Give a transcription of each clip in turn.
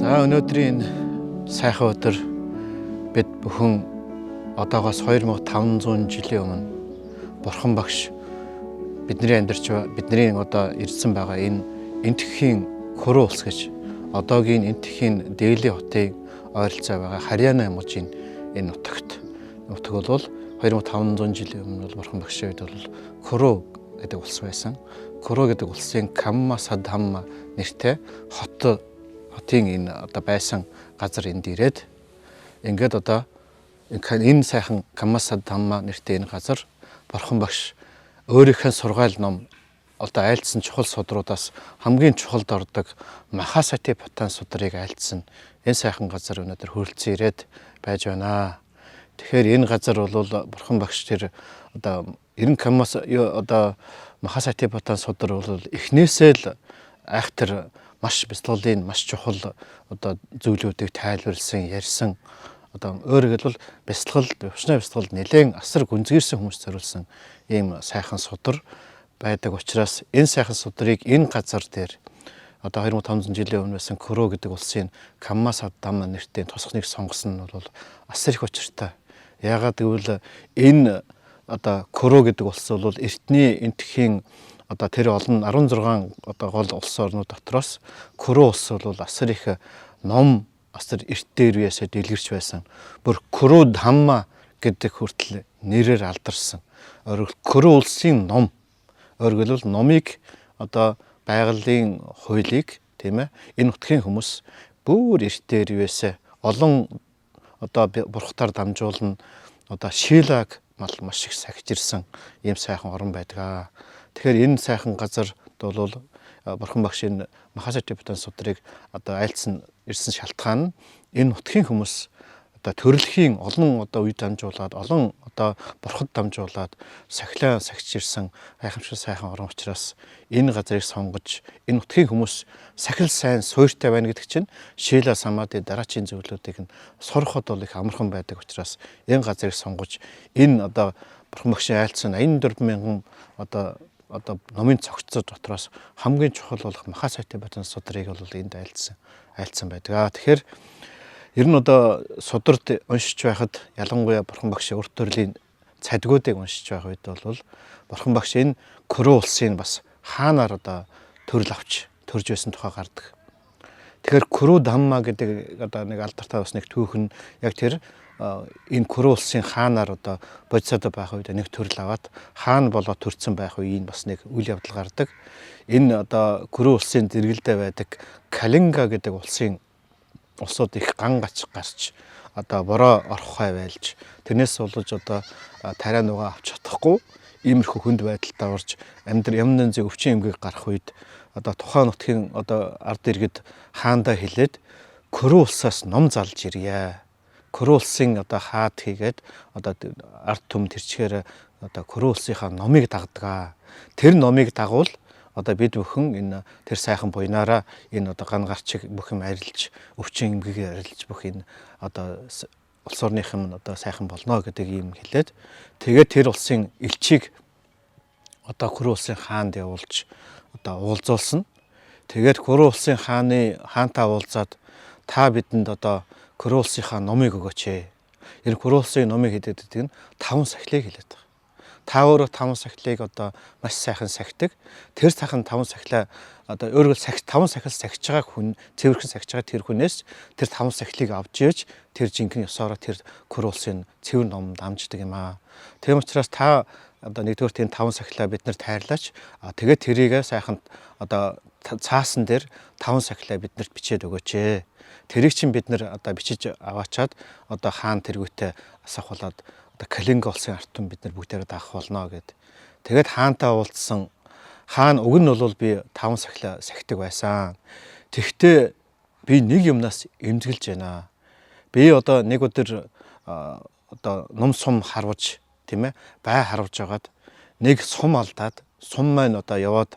За өнөөдрийн сайхан өдөр бид бүхэн одоогоос 2500 жилийн өмнө Бурхан багш бидний бидний одоо ирсэн байгаа энэ энтхийн хөрөө улс гэж одоогийн энтхийн Дели хотын ойролцоо байгаа Харьяана мужийн энэ нутаг бол 2500 жилийн өмнө бол Бурхан багшийн үед бол Хөрөө гэдэг улс байсан. Хөрөө гэдэг улсын Камма Садхамма нэртэй хотын энэ одоо байсан газар энд ирээд ингээд одоо энэ сайхан Камма Садхамма нэртэй энэ газар Бурхан багш өөрийнхөө сургаал ном одоо айлдсан чухал судруудаас хамгийн чухалд ордог Махасатипатан судрыг айлдсан энэ сайхан газар өнөөдөр хөрөлцөн ирээд байж байна. Тэгэхээр энэ газар бол Бурхан багш тэр одоо 90 Каммас одоо Махасатипатан судар бол эхнээсээ л айхтар маш бяцлаглалын маш чухал одоо зүйлүүдийг тайлбарлсан, ярьсан одоо өөрөөр хэлбэл бяцлаглал нэлээд асар гүнзгийрсэн хүмүүс зориулсан ийм сайхан судар байдаг учраас энэ сайхан судрыг энэ газар дээр одоо 2500 жилийн өмнө байсан Хөрөө гэдэг улсын Камма Садхамма нэртэй тусахныг сонгосон нь бол асар их учиртай. Яагаад гэвэл энэ одоо Хөрөө гэдэг улс бол эртний энтхийн одоо тэр олон 16 одоо гол улс орнууд дотроос Хөрөө улс бол асар их ном асар эрт дээр үеэсээ дэлгэрч байсан. Бүр Хөрөө Дhamma гэдэг хүртэл нэрээр алдарсан. Хөрөө улсын ном өөрөөр хэлбэл номыг одоо байгалийн хуулийг тийм ээ энэ нутгийн хүмүүс бүр эрт дээр үеэсээ олон одоо бурхтаар дамжуулна одоо Шилаг маш их сахижирсан ийм сайхан орн байдаг. Тэгэхээр энэ сайхан газар бол Бурхан багшийн Махасатипатан судрыг одоо айлдсан ирсэн шалтгаан нь энэ нутгийн хүмүүс одоо төрөлхийн олон одоо үе дамжуулаад олон одоо бурхад дамжуулаад сахижирсан гайхамшиг сайхан орн учраас энэ газрыг сонгож энэ нутгийн хүмүүс сахил сайн суйртай байна гэдэг чинь Шила Самади дараачийн зөвлөлүүдийг нь сурахад бол их амархан байдаг учраас энэ газрыг сонгож энэ одоо Бурхан багшийн айлдсан 84,000 одоо номын цогцод дотроос хамгийн чухал болох Махасатипатан судрыг бол энд айлдсан байдаг. Тэгэхээр ер нь одоо сударт уншиж байхад ялангуяа Бурхан багшийн урт төрлийн цадгуудыг уншиж байх үед бол Бурхан багш энэ Хөрөө улсын бас хаанаар одоо төрөл авч төрж байсан тухай гардаг. Тэгэхээр Хөрөө Дhamma гэдэг одоо нэг алдартай бас нэг түүх нь яг тэр энэ Хөрөө улсын хаанаар одоо бодисод байх үед нэг төрөл аваад хаан болоод төрсэн байх үеийн бас нэг үйл явдал гардаг. Энэ одоо Хөрөө улсын дэргэлдээ байдаг Калинга гэдэг улсууд их гарч одоо бороо орохой байлж тэрнээс болж одоо тариа нугаа авч чадахгүй иймэрхүү хүнд байдалтай орж ямар нэгэн өвчин эмгэг гарах үед одоо тухайн нутгийн одоо ард иргэд хаандаа хэлээд Хөрөө улсаас ном залж ирье. Хөрөө улсын одоо хаад хийгээд одоо ард түмэн тэрчгээр одоо Хөрөө улсынхаа номыг дагдаг. Тэр номыг дагуул одоо бид бүхэн энэ тэр сайхан буйнаараа энэ одоо ган гарчиг бүх юм арилж өвчин эмгэгийг арилж бүх энэ одоо улс орныхын одоо сайхан болно гэдэг юм хэлээд тэгээд тэр улсын элчийг одоо Хөрөө улсын хаанд явуулж одоо уулзуулсан. Тэгээд Хөрөө улсын хаантай уулзаад та бидэнд одоо Хөрөө улсынхаа номыг өгөөч. Энэ Хөрөө улсын номыг хэлээд нь 5 сахилыг хэлээд байгаа. Та өөрөө 5 сахилыг одоо маш сайхан сахидаг. Тэр сайхан 5 сахилаа одоо өөрөөр 5 сахил сахиж байгаа хүн, цэвэрхэн сахиж байгаа тэр хүнээс тэр 5 сахилыг авч ээж тэр жинхэнэ ёсоороо тэр Хөрөө улсын цэвэр номд амждаг юм аа. Тийм учраас та одоо нэгдүгээр тийм 5 сахилаа бид нар тайрлаач. Тэгээд тэрийгээ сайхан одоо цаасан дээр 5 сахилаа биднэрт бичээд өгөөч. Тэрийг чинь бид нар одоо бичиж аваачаад одоо хаан тэргүүтээ асахуулаад одоо Калинга улсын ард түмэн бид нар бүгдээрээ даах болно гэд. Тэгээд хаантай уулзсан хаан уг нь бол би 5 сахилаа сахидаг байсан. Тэгвэл би нэг юмнаас эмзэглэж байна. Би одоо нэг өдөр одоо ном сум харваж тийм ээ бай харваж байгаад нэг сум алдаад сум маань одоо яваад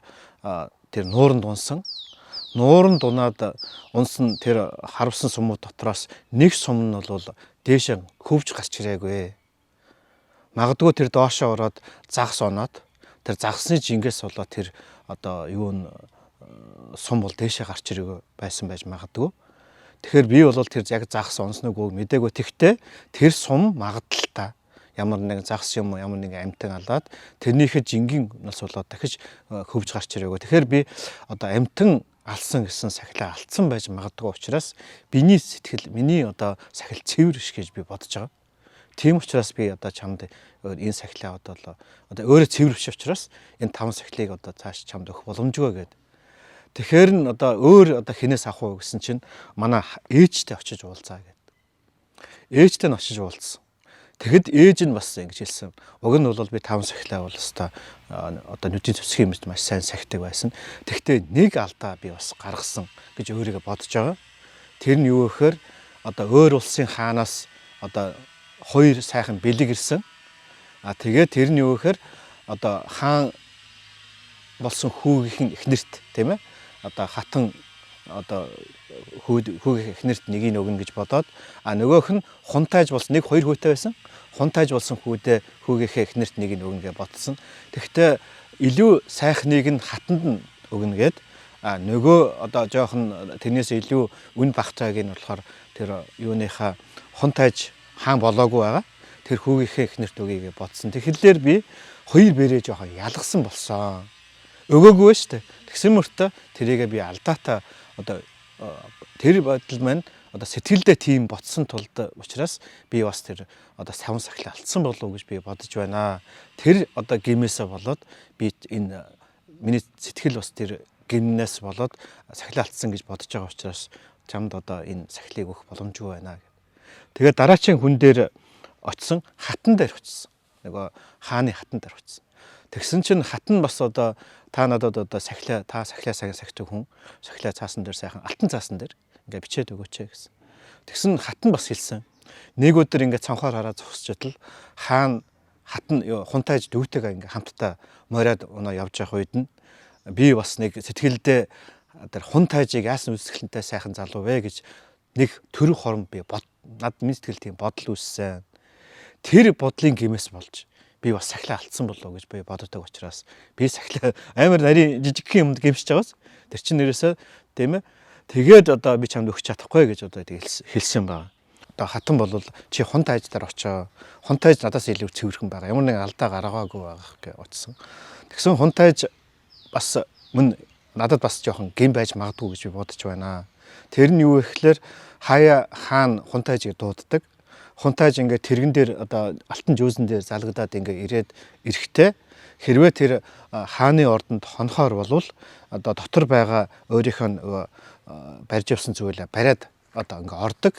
тэр нууранд унсан. Нууранд унаад унсан тэр харвсан сумууд дотроос нэг сум нь бол дээшээ хөвж гарч ирээгүй. Магадгүй тэр доошоо ороод загас оноод тэр загасны жингээс болоод тэр одоо юу н сум бол дээшээ гарч ирээгүй байсан байж магадгүй. Тэгэхээр би бол тэр яг загас онсног үг мэдээгүй. Тэгтээ тэр сум магадaltaй ямар нэгэн загас юм уу, ямар нэгэн амьтан алаад тэрнийхээ жингийн нас болоод дахиж хөвж гарч ирээгүй. Тэгэхээр би одоо амьтан алсан гэсэн сахилаа алдсан байж магадгүй учраас биний сэтгэл, миний одоо сахил цэвэр биш гэж би бодож байгаа. Тийм учраас би одоо чамд энэ сахилаа одоо өөрөө цэвэр биш учраас энэ 5 сахилыг одоо цааш чамд өгөх боломжгүй гэдэг. Тэгэхээр нь одоо өөр одоо хинээс авах уу гэсэн чинь манай ээжтэй очиж уулзаа гэдэг. Ээжтэй нь очиж уулзсан. Тэгэхэд ээж нь бас ингэж хэлсэн. Уг нь бол би 5 сахилаа бол одоо нүдийн цэцгийн юмд маш сайн сахидаг байсан. Тэгвэл нэг алдаа би бас гаргасан гэж өөрийгөө бодож байгаа. Тэр нь юу гэхээр одоо өөр улсын хаанаас одоо 2 сайхан бэлэг ирсэн. Тэгээд тэр нь юу гэхээр одоо хаан болсон хүүгийн эхнэрт тийм ээ одоо хатан одоо хүүгийн эхнэрт нэгийг өгнө гэж бодоод нөгөөх нь хунтайж болсон нэг 2 хүүтэй байсан. Хунтайж болсон хүүгийнхээ эхнэрт нэгийг өгнө гэж бодсон. Тэгэхдээ илүү сайхныг нь хатанд нь өгнө гэд нөгөө одоо жоохон тэрнээс илүү үн багтайг нь болохоор тэр юуныхаа хунтайж хаан болоогүй байгаа. Тэр хүүгийнхээ эхнэрт өгье гэж бодсон. Тэгэхээр би 2 бэрээ жоохон ялгсан болсон. Өгөөгүй шүү дээ. Тэгсэн мөртөө тэрийгээ би алдаатай одоо тэр бодол маань одоо сэтгэлдээ тийм ботсон тулд учраас би бас тэр одоо 5 сахил алдсан болов уу гэж би бодож байна. Тэр одоо гимээсээ болоод би энэ миний сэтгэл бас тэр гимнээс болоод сахил алдсан гэж бодож байгаа учраас чамд одоо энэ сахилыг өгөх боломжгүй байна гэх. Тэгээд дараачийн хүн дээр очисон хатан дээр очисон. Нөгөө хааны хатан дээр очисон. Тэгсэн чинь хатан бас одоо та надад одоо сахилаа сайн сахидаг хүн сахилаа цаасан дээр сайхан алтан цаасан дээр ингээ бичээд өгөөч гэсэн. Тэгсэн хатан бас хэлсэн. Нэг өдөр ингээ цанхаар хараа зогсчод л хаан хатан хунтайж дүүтэйгээ ингээ хамтдаа мориад унаа явж явах үед нь би бас нэг сэтгэлдээ тэр хунтайжийг яасан үсгэлэнтэй сайхан залуу вэ гэж нэг төрөг хором би над минь сэтгэл тийм бодол үүссэн. Тэр бодлын гимээс болж би бас сахилаа алдсан болов гэж би боддог учраас би сахилаа амар нарийн жижигхэн юмд гимшиж байгаас тэр чинь нэрээсээ тийм ээ тэгээд одоо би чамд өгч чадахгүй гэж одоо хэлсэн байна. Одоо хатан бол чи хунтайж дараа очоо. Хунтайж надаас илүү цэвэрхэн байгаа. Ямар нэг алдаа гаргаагүй байгаа гэж утсан. Тэгсэн хунтайж бас мөн надад бас жоохон гим байж магадгүй гэж би бодож байна. Тэр нь юу гэхээр хаяа хаан хунтайжийг дууддаг. Хунтайж ингээ тэрэгэн дээр одоо алтан жөөзөн дээр залгадаад ингээ ирээд эрэхтэй хэрвээ тэр хааны ордонд хонхоор болвол одоо дотор байгаа өөрийнх нь барьж явсан зүйлээ бариад одоо ингээ ордог.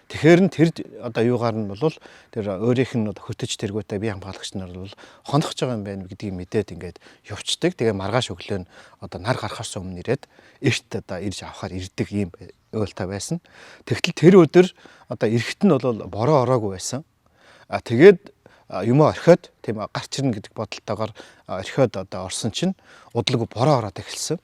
Тэгэхээр нь тэр одоо юугаар нь бол тэр өөрийнх нь хөтөж тэргүүтээ бие хамгаалагч нар бол хонохж байгаа юм байна гэдгийг мэдээд ингээд явцдаг. Тэгээ маргааш өглөө нь одоо нар гарахаас өмнө ирээд эрт одоо ирж авахаар ирдэг юм ойлтой байсан. Тэгтэл тэр өдөр одоо эрэхт нь бол бороо ороогүй байсан. Тэгээд юмаа орхиод тийм гарч ирнэ гэдэг бодолтойгоор орхиод одоо орсон чинь удалгүй бороо ороод эхэлсэн.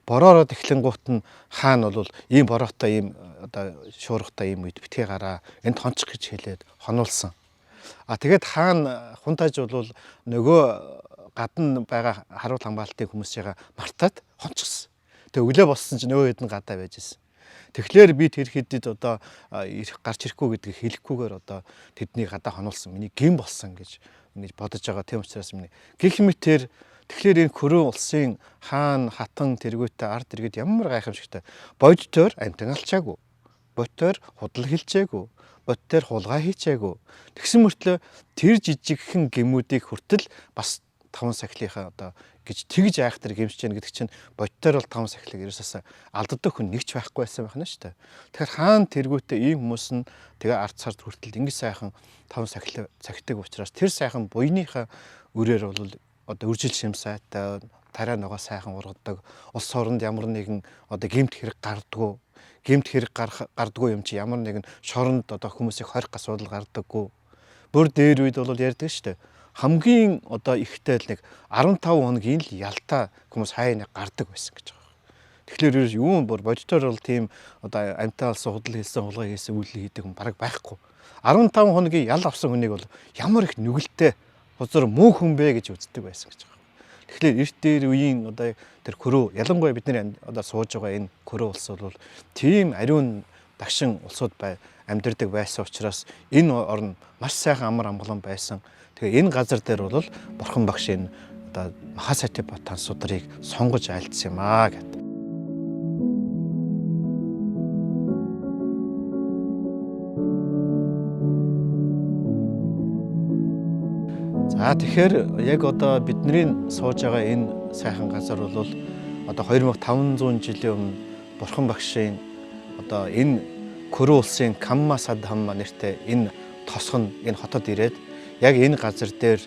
Бороо ороод эхлэнгуут нь хаан бол ийм бороотой ийм одоо шуургатай ийм үед битгий гараа энд хончих гэж хэлээд хонуулсан. Тэгээд хаан хунтайж бол нөгөө гадна байгаа харуул хамгаалтын хүмүүсийг мартаад хончихсон. Тэгээ өглөө болсон чинь өө хэдэн гадаа байж исэн. Тэгэхээр би тэр хэдэд одоо гарч ирэхгүй гэдгийг хэлэхгүйгээр одоо тэдний гадаа хонуулсан. Миний гин болсон гэж бодож байгаа. Тийм учраас миний гэх мэтэр тэгэхээр энэ Көрөн улсын хаан хатан тэргүүтээ ард иргэд ямар гайхамшигтай бодтоор амтан алчаагүй. Бодтоор худал хэлчээгүй. Бодтоор хулгай хийчээгүй. Тэгсэн мөртлөө тэр жижигхэн гимүүдийг хүртэл бас 5 сахилынхаа одоо гэж тэгж айхтар гимшиж яах гэдэг чинь бодтоор бол 5 сахилыг ерөөсөөс алддаг хүн нэгч байхгүй байсан байна шүү дээ. Тэгэхээр хаан тэргүүтээ ийм хүмүүс нь тэгээ ард сард хүртэл ингэ сайхан 5 сахил цагтдаг учраас тэр сайхан буйныхаа үрээр бол одоо үржил шим сайтай тарай ногоо сайхан ургадаг улс оронд ямар нэгэн одоо гэмт хэрэг гардггүй гэмт хэрэг гардггүй юм чи ямар нэгэн шоронд одоо хүмүүсийг хорих асуудал гардаггүй бүр дээр үед бол ярьдаг шүү дээ. Хамгийн одоо ихтэй л нэг 15 хоногийн л ялтаа хүмүүс хаяа нэг гардаг байсан гэж байгаа. Тэгэхээр юу бүр бодитоор бол тийм одоо амтаа алсан худал хэлсэн хулгай хийсэн үйлдэл хийдэг хүн бараг байхгүй. 15 хоногийн ял авсан хүнийг бол ямар их нүгэлтэй хузар муу хүн бэ гэж үздэг байсан гэж байгаа. Тэгэхээр эрт дээр үеийн одоо тэр Көрөө ялангуяа бидний одоо сууж байгаа энэ Көрөө улс бол тийм ариун дагшин улсууд амьдардаг байсан учраас энэ орн маш сайхан амар амгалан байсан. Тэгээ энэ газар дээр бол Бурхан багш энэ одоо Махасатипатан судрыг сонгож айлдсан юм аа гэдэг. За тэгэхээр яг одоо бидний сууж байгаа энэ сайхан газар бол одоо 2500 жилийн өмнө Бурхан багшийн одоо энэ Куру улсын Каммасадхамма нэртэй энэ тосгон энэ хотод ирээд яг энэ газар дээр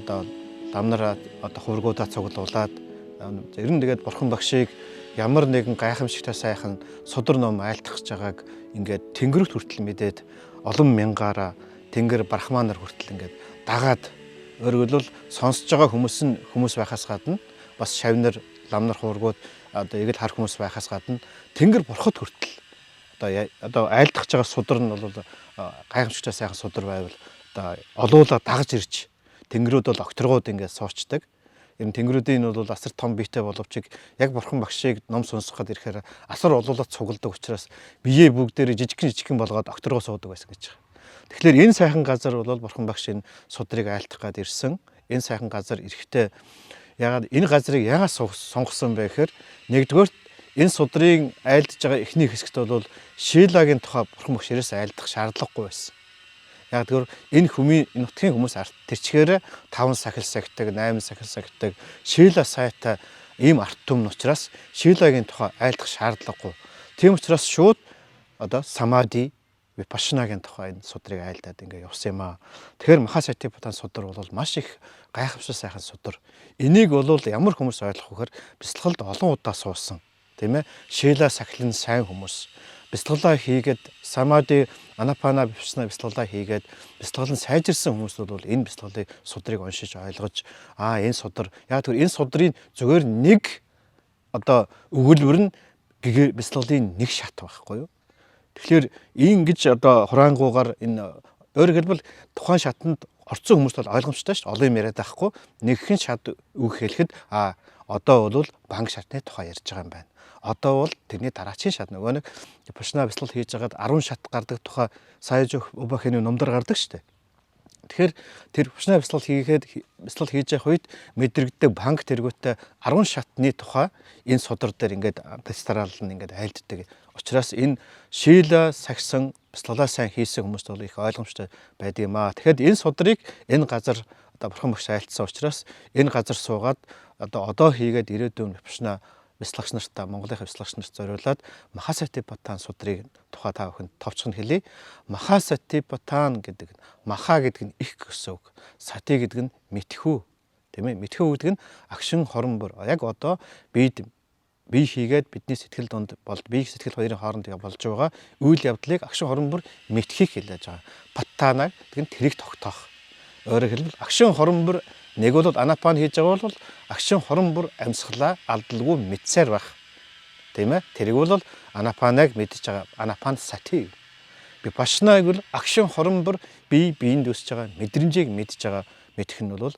одоо дамнараа одоо хувиргуудаа цуглуулад ер нь тэгээд Бурхан багшийг ямар нэгэн гайхамшигтай сайхан судар ном айлтгах гэж байгааг ингээд тэнгэрт хүртэл мэдээд олон мянгаараа тэнгэр брахманар хүртэл ингээд дагаад өөрөөр сонсож байгаа хүмүүс байхаас гадна бас шавнар ламнар хувиргууд одоо эгэл хар хүмүүс байхаас гадна тэнгэр бурхад хүртэл одоо айлдах байгаа судар нь бол гайхамшигтай сайхан судар байвал одоо олуулаа дагаж ирж тэнгэрүүд бол окторгууд ингээд суучдаг. Ер нь тэнгэрүүдийн бол асар том биетэй боловч яг Бурхан багшийг ном сонсоход ирэхээр асар олуулаад цугладаг учраас биеэ бүгдээр жижигхэн болгоод окторгоо суудаг байсан гэж байна. Тэгэхээр энэ сайхан газар бол Бурхан багш энэ судрыг айлтах гад ирсэн. Энэ сайхан газар ирэхдээ ягаад энэ газрыг яагаад сонгосон бэ гэхээр нэгдүгээр энэ судрыг айлдж байгаа эхний хэсэгт бол Шилагийн тухай Бурхан багш ерөөс айлдах шаардлагагүй байсан. Яг тэгэхээр энэ нутгийн хүмүүс тэрчгээр 5 сахил сахидаг, 8 сахил сахидаг Шила сайтай ийм арт түмэн учраас Шилагийн тухай айлдах шаардлагагүй. Тийм учраас шууд одоо самади випашнагийн тухай энэ судрыг айлдаад ингээ явсан юм аа. Тэгэхээр Махасатипатан судар бол маш их гайхамшиг сайхан судар. Энийг бол ямар хүмүүс ойлгох вэхээр бяцлагалд олон удаа суусан. Тийм ээ? Шила сахилын сайн хүмүүс бяцлаглаа хийгээд самади анапана бяцлаглаа хийгээд бяцлаглан сайжирсан хүмүүс бол энэ бяцлаглын судрыг уншиж ойлгож энэ судар яг тэр энэ судрын зөвхөн нэг одоо өгүүлбэр нь бяцлаглын нэг шат байхгүй юу? Тэгэхээр ингэж одоо хураангуугаар энэ өөрөөр хэлбэл тухайн шатанд орцсон хүмүүст бол ойлгомжтой шүү дээ. Олон юм яриад байхгүй. Нэгхэн шат үг хэлэхэд одоо бол банк шатны тухай ярьж байгаа юм байна. Одоо бол тэрний дараачийн шат нөгөө нэг Пашна бяцлал хийж байгаад 10 шат гардаг тухай Саяж Убахины номдор гардаг шүү дээ. Тэгэхээр тэр Пашна бяцлал хийж явах үед мэдрэгддэг банк тэргүүтээ 10 шатны тухай энэ судар дээр ингээд тестарал нь ингээд айлддаг. Учираас энэ Шила сагсан бяцлаглаа сайн хийсэн хүмүүст бол их ойлгомжтой байдаг юм аа. Тэгэхээр энэ судрыг энэ газар одоо Бурхан багш айлтсан учраас энэ газар суугаад одоо хийгээд ирээдүйн Пашна бяцлагч нартаа Монголын бяцлагч нарт зориулаад Махасатипатан судрыг тухай та бүхэнд товчхон хэлье. Махасатипатан гэдэг нь маха гэдэг нь их гэсэн үг. Сати гэдэг нь мэдхүү. Тийм ээ? Мэдхүү гэдэг нь агшин хорон бүр. Яг одоо бие хийгээд бидний сэтгэл донд бие сэтгэл хоёрын хооронд болж байгаа үйл явдлыг агшин хорон бүр мэдхийг хэлж байгаа. Паттана гэдэг нь тэрийг тогтоох. Өөрөөр хэлбэл агшин хорон бүр нэг бол анапан хийж байгаа бол агшин хорон бүр амьсгалаа алдалгүй мэдсээр байх. Тийм ээ? Тэрийг бол анапаныг мэдж байгаа. Анапан сати. Випашнаг бол агшин хорон бүр биеинд үсэж байгаа мэдрэмжийг мэдж байгаа мэдэх нь бол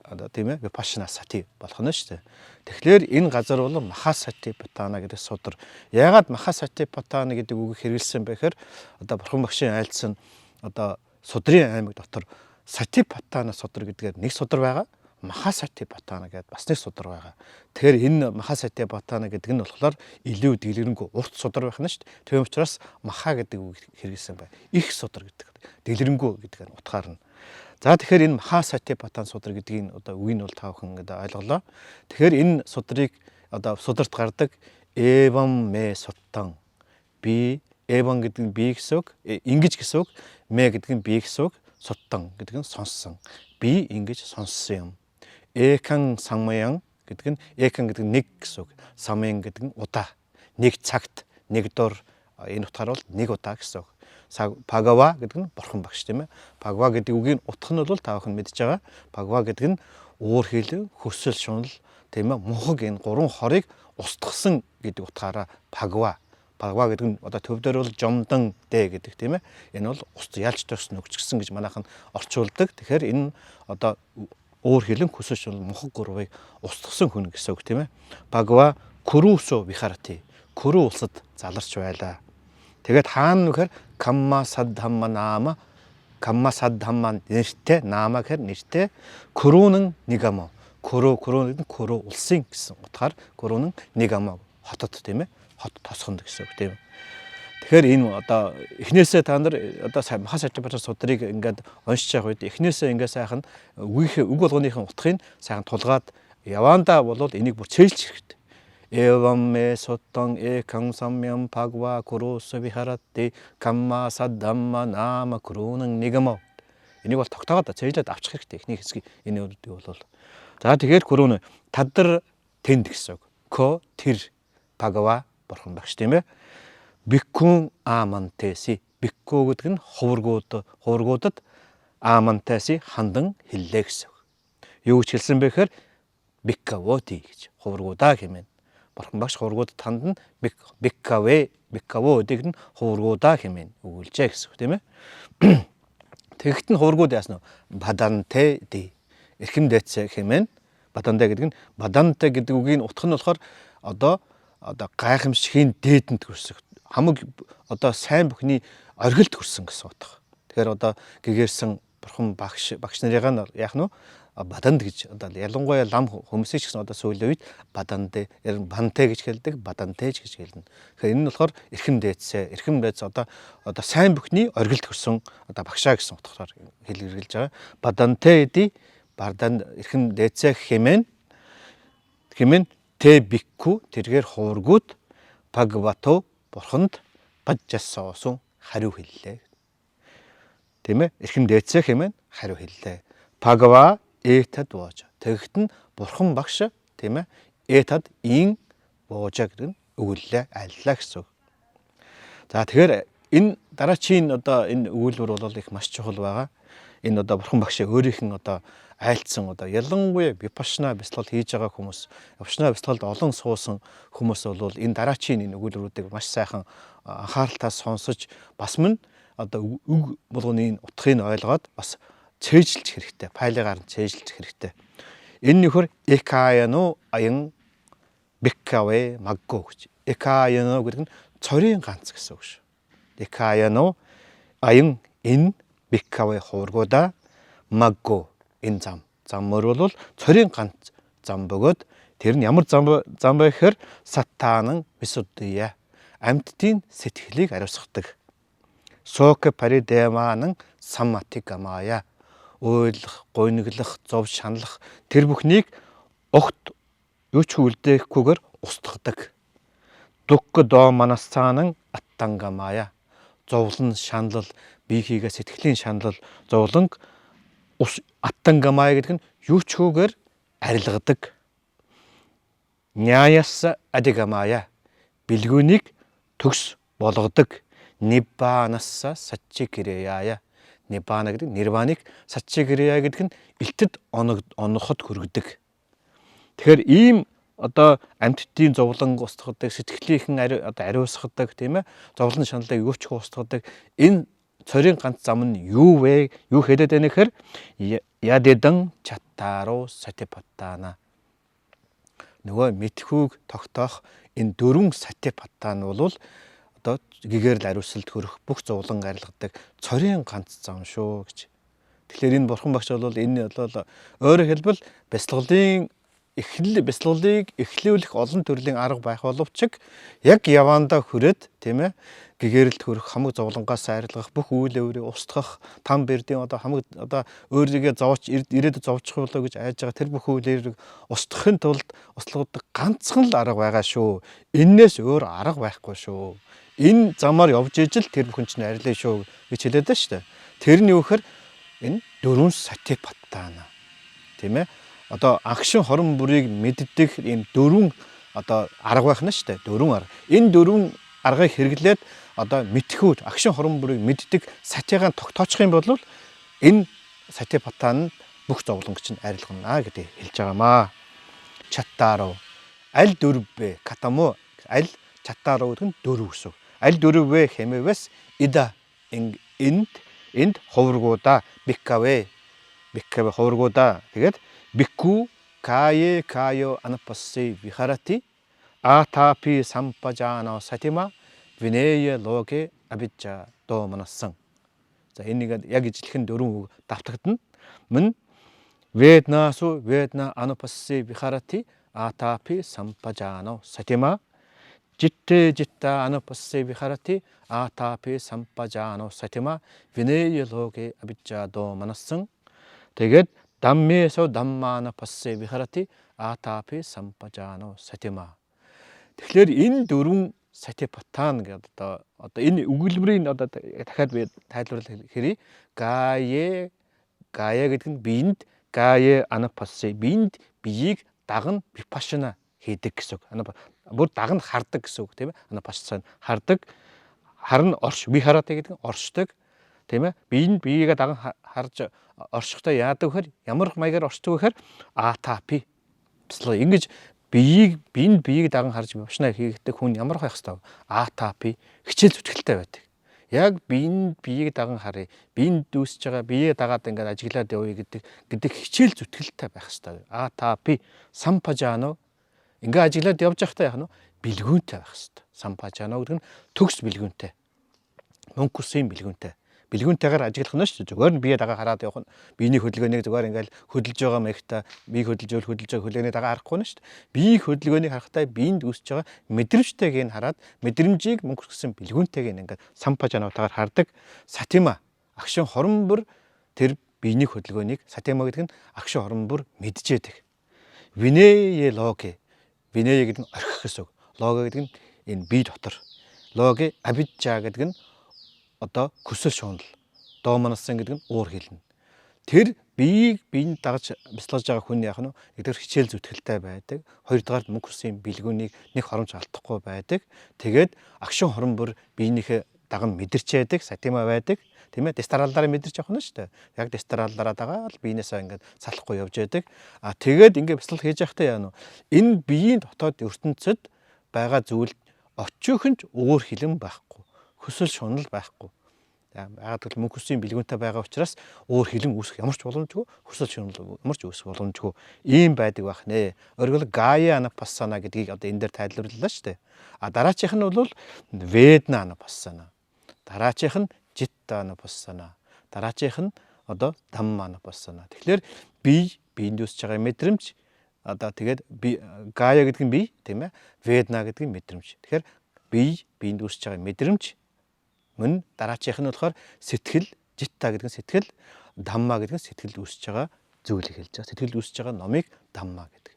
одоо тийм ээ Випашна сати болох нь шүү дээ. Тэгэхээр энэ газар бол Махасатипатана гэдэг судар. Яагаад Махасатипатана гэдэг үгийг хэрэглэсэн бэ гэхээр одоо Бурхан багшийн айлдсан одоо судрын аймаг дотор Сатипатана судар гэдгээр нэг судар байгаа. Махасатипатана гэдэг бас нэг судар байгаа. Тэгэхээр энэ Махасатипатана гэдэг нь болохоор илүү дэлгэрэнгүй урт судар байх нь шүү дээ. Тийм учраас маха гэдэг үг хэрэглэсэн бай. Их судар гэдэг. Дэлгэрэнгүй гэдэг нь утгаар нь. За тэгэхээр энэ Махасатипатан судар гэдгийг одоо үгийг нь бол та бүхэн ингээд ойлголоо. Тэгэхээр энэ судрыг одоо сударт гардаг эвам мэ суттан би эвам гэдэг нь би гэсэн үг, ингэж гэсэн үг, мэ гэдэг нь би гэсэн үг, суттан гэдэг нь сонссон. Би ингэж сонссон юм. Экан самян гэдэг нь экан гэдэг нь нэг гэсэн үг. Самян гэдэг нь удаа. Нэг цагт, нэг дор энэ утгаар бол нэг удаа гэсэн үг. Пагава гэдэг нь Бурхан багш тийм ээ. Пагава гэдэг үгийн утга нь бол та бүхэн мэдж байгаа. Пагава гэдэг нь уур хилэн, хөсөл шунал тийм ээ. Мухаг энэ гурван хорыг устгасан гэдэг утгаараа Пагава. Пагава гэдэг нь одоо төвдөр бол жомдон дэ гэдэг тийм ээ. Энэ бол ус ялж төгсөн өгчгсөн гэж манайхан орчуулдаг. Тэгэхээр энэ одоо уур хилэн, хөсөл шунал, мухаг гурвыг устгасан хүн гэсэн үг тийм ээ. Пагава Курусо вихарати. Куру улсад заларч байлаа. Тэгээд хаана нөхөр камма саддамма наама камма саддамма нэртэй наама гэхэр нэртэй Курунын Нигamo. Куру гэдэг нь Куру улсын гэсэн утгаар Курунын Nigamo хотод тийм ээ. Хот тосгонд гэсэн үг тийм. Тэгэхээр энэ одоо эхнээсээ та нар одоо Махасатипатар судрыг ингээд уншиж явах үед эхнээсээ ингээд сайхан үг болгоныхын утгыг сайхан тулгаад явандаа бол энийг бүр цээлж хэрэгтэй. Эвамме соттон экан саммям пагва курусо вихаратти камма саддамма наама Курунын Nigamo. Энийг бол тогтоогоод цээлжээд авчих хэрэгтэй. Эхний хэсгийг энэ үгдийг бол. За тэгэхээр Курун тадар тэнд гэсэн үг. Ко тэр пагва бурхан багш тийм ээ. Биккун аамантеси. Бикку гэдэг нь хуваргуудад аамантеси хандан хиллээ гэсэн үг. Юу ч хэлсэн бэ гэхээр биккавоти гэж хуваргуудаа хэмээн. Бурхан багш хуваргуудад хандан биккаводыг нь хуваргуудаа хэмээн өгүүлжээ гэсэн үг тийм ээ. Тэгэхэд нь хуваргууд яасан нь баданте ди. Эрхэм дээдсэ хэмээн. Баданте гэдэг нь баданте гэдэг үгийн утга нь болохоор одоо гайхамшигын дээдэнд хүрсэх хамаг одоо сайн бүхний оргилд хүрсэн гэсэн утга. Тэгэхээр одоо гэгэрсэн бурхан багш нарыг яах нь баданд гэж одоо ялангуяа лам хүмүүсийг ч гэсэн одоо сүүлийн үед баданте банте гэж хэлдэг, бадантеж гэж хэлнэ. Тэгэхээр энэ нь болохоор эрхэм дээдс одоо сайн бүхний оргилд хүрсэн одоо багшаа гэсэн утгаар хэлэргэлж байгаа. Баданте ди бардан эрхэм дээдсэ хэмээн Тэ бикку тэргээр хуваргууд пагвато бурханд бажжассоосон хариу хэллээ. Тийм ээ? Эрхэм дээдсэ хэмээн хариу хэллээ. Пагва этад воожа. Тэгэхэд нь бурхан багш тийм ээ? Этад ин воожа гэдэг нь өгүүллээ, айллаа гэсэн үг. За тэгэхээр энэ дараачийн одоо энэ өгүүлбэр бол их маш чухал байгаа. Энэ одоо бурхан багш өөрийнх нь одоо айлцсан одоо ялангуяа випашна бяцлал хийж байгаа хүмүүс, випашна бяцлалд олон суусан хүмүүс бол энэ дараачийн энэ өгүүлбэрүүдийг маш сайхан анхааралтай сонсож бас мөн одоо үг болгоны утгыг ойлгоод бас цээжилж хэрэгтэй, файлыгаар нь цээжилж хэрэгтэй. Энэ нөхөр экаяно аян биккаве магго гэж. Экаяно гэдэг нь цорын ганц гэсэн үг шүү. Экаяно аян энэ биккаве хуваргуудаа магго энэ зам мөр бол цорын ганц зам бөгөөд тэр нь ямар зам бэ гэхээр сатанан бисудия амьтдын сэтгэлийг ариусгадаг. Соке паридеманан самматикамая ойлох, гойноглох, зов шаналх тэр бүхнийг огт юу ч үлдээхгүйгээр устгадаг. Дукка доо манассаанан аттангамая зовлон шанал биехийгээ сэтгэлийн шанал зовлон аттангамая гэдэг нь юу ч хөөгээр арилгадаг. Няяс адигамая бэлгүүнийг төгс болгодог. Ниббанасса саччикирэяя. Ниббана гэдэг нирваныг саччикирэя гэдэг нь элтэд оноход хүргэдэг. Тэгэхээр ийм одоо амьтдын зовлон устгадаг, сэтгэлийнхэн ариусгадаг тийм ээ. Зовлон шаналыг юу ч устгадаг. Энэ цорын ганц зам нь юу вэ? Юу хэлээд байна гэхээр ядэдан чаттаруу сатипаттана. Нөгөө мэдхүүг тогтоох энэ дөрвөн сатипаттан бол одоо гэгээр л ариусалд хүрэх бүх зовлон арилгадаг цорын ганц зам шүү гэж. Тэгэхээр энэ бурхан багш бол энэ бол өөрөөр хэлбэл бяцлаглыг эхлүүлэх олон төрлийн арга байх боловч яг явандаа хүрээд тийм ээ гэгэрэлд хүрэх хамаг зовлонгоос арилгах бүх үйл өөрийг устгах там бэрдийн одоо хамаг одоо өөрийгөө зовж ирээдүйд зовчих болоо гэж айж байгаа тэр бүх үйлийг устгахын тулд устгах ганцхан л арга байгаа шүү. Эннээс өөр арга байхгүй шүү. Энэ замаар явж ижил тэр бүхэн чинь арилаа шүү гэж хэлээд байна шүү дээ. Тэр нь юу гэхээр энэ дөрвөн сатипаттана тийм ээ одоо агшин хорон бүрийг мэддэг энэ дөрвөн одоо арга байх нь шүү дээ. Дөрвөн арга. Энэ дөрвөн аргыг хэрэглээд одоо мэдхүүр агшин хорон бүрийг мэддэг сатигаан тогтоочих юм бол энэ сатипаттан бүх зовлонгч нь арилгана гэдэг хэлж байгаамаа. Чаттаруу аль дөрв бэ? Катамо аль чаттаруу гэдэг нь дөрв гэсэн. Аль дөрв вэ хэмээвээс ида энд хуваргуудаа биккаве хуваргуудаа тэгээд бикку каё анапасси вихарати атапи сампажано сатима винея логе абича дооманассан. За энийг яг ижилхэн дөрвөн үг давтагдана. Мөн веднасу ведна анупасси вихарати атапи сампажано сатима житте житта анупасси вихарати атапи сампажано сати마 винея логе абича дооманассан. тэгээд 담미에서 담마나 파세 비하라티 아타피 삼파자노 사테마. Тэгэхээр энэ дөрвөн сатипатан гэдэг одоо энэ өгүүлбэрийн одоо дахиад би тайлбарлах хэрэг гае гэдэг нь биенд гае анапассе биенд биеийг дагна випашана хийдэг гэсэн үг. Бүр дагна хардаг гэсэн үг тийм ээ. Анапассан хардаг харна орш вихарати гэдэг нь оршдог тийм ээ. Биеийг даган харж оршихдоо яадаг вэхээр ямар маягаар оршдог вэхээр атапи ингэж биеийг даган харж бавшна хийгдэх хүн ямар байх хэвээр атапи хичээл зүтгэлтэй байдаг. Яг биеийг даган харъя. Биенд дүүсэж байгаа биеийг дагаад ингээд ажиглаад явъя гэдэг хичээл зүтгэлтэй байх хэвээр. Атапи сампажано ингээд ажиглаад явж байхдаа яах нь бэлгүүнтэй байх хэвээр. Сампажано гэдэг нь төгс бэлгүүнтэй. Мөнгөсөн бэлгүүнтэй. Бэлгүүнтэйгээр ажиглах нь шүү. Зүгээр нь бие дагаа хараад явах нь биений хөдөлгөөнийг зүгээр ингээл хөдөлж байгаа маягта биеийг хөдөлж хөдөлгөөний дагаа харахгүй нь шүү. Биеийг хөдөлгөөнийг харахтаа биенд үүсэж байгаа мэдрэмжтэйг нь хараад мэдрэмжийг мөнгөсөн бэлгүүнтэйг ингээд сампажанотагаар хардаг. Сатима агшин хорон бүр тэр биений хөдөлгөөнийг сатима гэдэг нь агшин хорон бүр мэджээдэг. Винее логе винее гэдэг нь орхих гэсэн үг. Логе гэдэг нь энэ бие дотор. Логе абиджа гэдэг нь одоо хүсэл шунал дооманасан гэдэг нь уур хэлнэ. Тэр биенд дагаж бяцлаж байгаа хүн яах нь эдгээр хичээл зүтгэлтэй байдаг. Хоёрдугаар мөнгө хүсийн бэлгүүнийг нэг хоромж алдахгүй байдаг. Тэгээд агшин хорон бүр биенийхээ даган мэдэрч яадаг, сатима байдаг. Тийм ээ, дестраллаараа мэдэрч явах нь шүү дээ. Яг дестраллаараа дагаад биенээсээ ингээд салахгүй явж яадаг. Тэгээд ингээд бяцлал хийж явахдаа яа нь энэ биеийн дотоод ертөнцид байгаа зүйл өчөөхөнч уур хилэн байхгүй. Хүсэл шунал байхгүй. Яагаад гэвэл мөнгө хүсийн бэлгүүнтэй байгаа учраас уур хилэн үүсэх ямар ч боломжгүй, хүсэл шунал ямар ч үүсэх боломжгүй. Ийм байдаг байх нэ. Өөрөөр гая анапассана гэдгийг одоо энэ дээр тайлбарлалаа шүү дээ. Дараачих нь бол ведна анапассана. Дараачих нь житта анапассана. Дараачих нь одоо дамма анапассана. Тэгэхээр биенд үүсэж байгаа мэдрэмж одоо тэгээд гая гэдэг нь бие тийм ээ. Ведна гэдэг нь мэдрэмж. Тэгэхээр биенд үүсэж байгаа мэдрэмж мөн дараачих нь болохоор сэтгэл житта гэдэг нь сэтгэл дамма гэдэг нь сэтгэл үүсэж байгаа зүйлийг хэлж байгаа. Сэтгэл үүсэж байгаа номыг дамма гэдэг.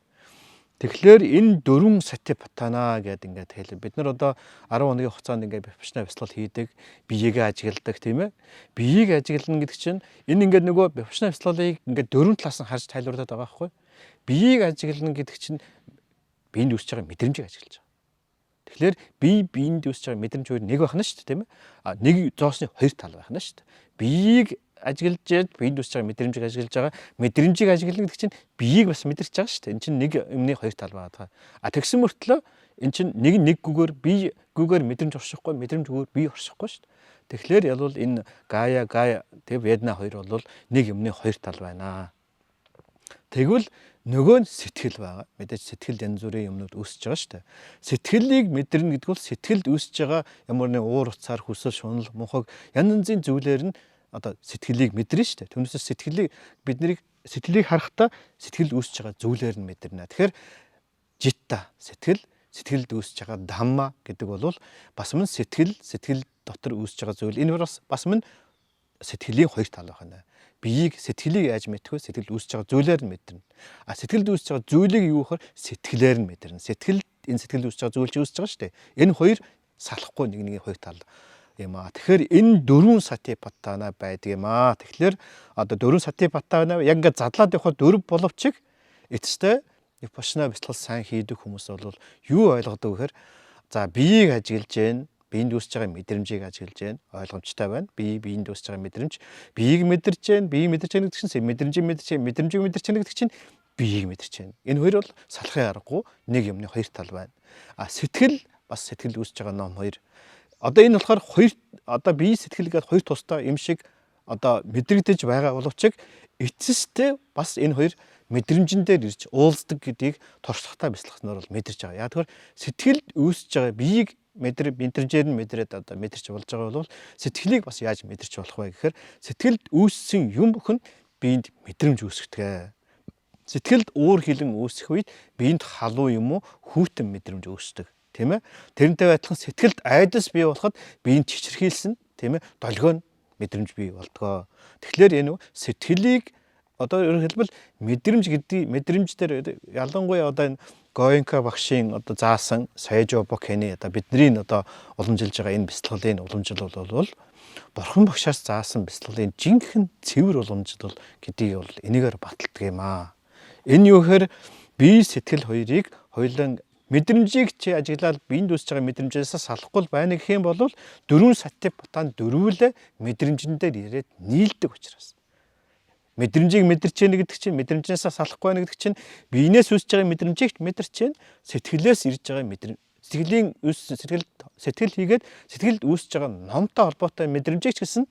Тэгэхээр энэ дөрвөн сатипатана гэдэг ингээд хэлээ. Бид нар одоо 10 хоногийн хугацаанд ингээд бяцлал бяцлал хийдэг, биеийгээ ажигладаг тийм ээ. Биеийг ажиглана гэдэг чинь энэ ингээд нөгөө бяцлал бяцлалыг ингээд дөрвөн талаас нь харж тайлбарлаад байгаа байхгүй. Биеийг ажиглана гэдэг чинь биенд үүсэж байгаа мэдрэмжийг ажиглаж байгаа. Тэгэхээр биенд үүсэж байгаа мэдрэмж хоёр нэг байх нь шүү дээ тийм ээ. Нэг зоосны хоёр тал байх нь шүү дээ. Биеийг ажиглаж биенд үүсэж байгаа мэдрэмжийг ажиглаж байгаа. Мэдрэмжийг ажиглана гэдэг чинь биеийг бас мэдэрч байгаа шүү дээ. Энэ чинь нэг юмны хоёр тал байгаа. Тэгсэн мөртлөө эн чинь нэг гүгээр бие гүгээр мэдрэмж оршихгүй, мэдрэмж гүгээр бие оршихгүй шүү дээ. Тэгэхээр ялвал энэ гая тэг ведна хоёр бол нэг юмны хоёр тал байна. Тэгвэл нөгөө нь сэтгэл байгаа. Мэдээж сэтгэл янз бүрийн юмнууд үүсэж байгаа шүү дээ. Сэтгэлийг мэдрэнэ гэдэг бол сэтгэлд үүсэж байгаа ямар нэг уур уцаар хүсэл шунал мунхаг янз янзын зүйлээр нь одоо сэтгэлийг мэдэрнэ шүү дээ. Түүнээс сэтгэлийг харахтаа сэтгэлд үүсэж байгаа зүйлээр нь мэдэрнэ. Тэгэхээр житта сэтгэлд үүсэж байгаа дамма гэдэг бол бас мөн сэтгэл дотор үүсэж байгаа зүйл. Энэ бас мөн сэтгэлийн хоёр тал байна. Биеийг сэтгэлийг яаж мэдэх вэ? Сэтгэл үүсэж байгаа зүйлээр нь мэдэрнэ. Сэтгэлд үүсэж байгаа зүйлийг юу гэхээр сэтгэлээр нь мэдэрнэ. Энэ сэтгэлд үүсэж байгаа зүйл чи үүсэж байгаа шүү дээ. Энэ хоёр салахгүй нэг хоёр тал юм аа. Тэгэхээр энэ дөрвөн сатипатана байдаг юм аа. Тэгэхээр одоо дөрвөн сатипатана яг ингээд задлаад явхад дөрв боловч эцэстээ випашна бяцлал сайн хийдэг хүмүүс бол юу ойлгодог вэ гэхээр за биеийг ажиглаж гэн биенд үүсэж байгаа мэдрэмжийг ажиглаж байна. Ойлгомжтой байна. Биенд үүсэж байгаа мэдрэмж. Биеийг мэдэрч байна. Бие мэдэрч байна гэдэг чинь мэдрэмжийг мэдэрч байна гэдэг чинь биеийг мэдэрч байна. Энэ хоёр бол салахын аргагүй нэг юмны хоёр тал байна. Сэтгэл бас сэтгэл үүсэж байгаа ном хоёр. Одоо энэ болохоор бие сэтгэл гэдэг хоёр тусдаа юм шиг одоо мэдрэгдэж байгаа боловч эцэстээ бас энэ хоёр мэдрэмжэн дээр ирж уулздаг гэдгийг туршлагатай бяцлахснаар бол мэдэрч байгаа. Яг тэгэхээр сэтгэлд үүсэж байгаа биеийг мэдрэмжээр нь мэдрээд одоо мэдэрч болж байгаа бол сэтгэлийг бас яаж мэдэрч болох вэ гэхээр сэтгэлд үүссэн юм бүхэн биед мэдрэмж үүсгдэг. Сэтгэлд уур хилэн үүсэх үед биед халуун юм уу хүйтэн мэдрэмж үүсдэг. Тийм ээ. Тэрнтэй адилхан сэтгэлд айдас бий болоход биед чичирхийлсэн, тийм ээ, долгион мэдрэмж бий болдгоо. Тэгэхээр энэ сэтгэлийг одоо ерөнхийдөө хэлбэл мэдрэмж гэдэг мэдрэмж дээр ялангуяа одоо энэ Гоенка багшийн одоо заасан Сайжо Бокэний одоо бидний одоо уламжилж байгаа энэ бяцлаглалын уламжил бол Бурхан багшаас заасан бяцлаглалын жинхэнэ цэвэр уламжил гэдгийг бол энийгээр баталдаг юм аа. Энэ юу гэхээр бие сэтгэл хоёрыг хоёулаа мэдрэмжийг чи ажиглаад биенд үүсэж байгаа мэдрэмжээс салахгүй байна гэх юм бол дөрвөн сатипатан дөрвөлээ мэдрэмжэн дээр ирээд нийлдэг учраас. Мэдрэмжийг мэдэрч яах гэдэг чинь мэдрэмжнээс салахгүй байна гэдэг чинь биенээс үүсэж байгаа мэдрэмжийг мэдэрч чинь сэтгэлээс ирж байгаа мэдрэмж сэтгэлийн үүссэн сэтгэл хийгээд сэтгэлд үүсэж байгаа номтой холбоотой мэдрэмжийг ч гэсэн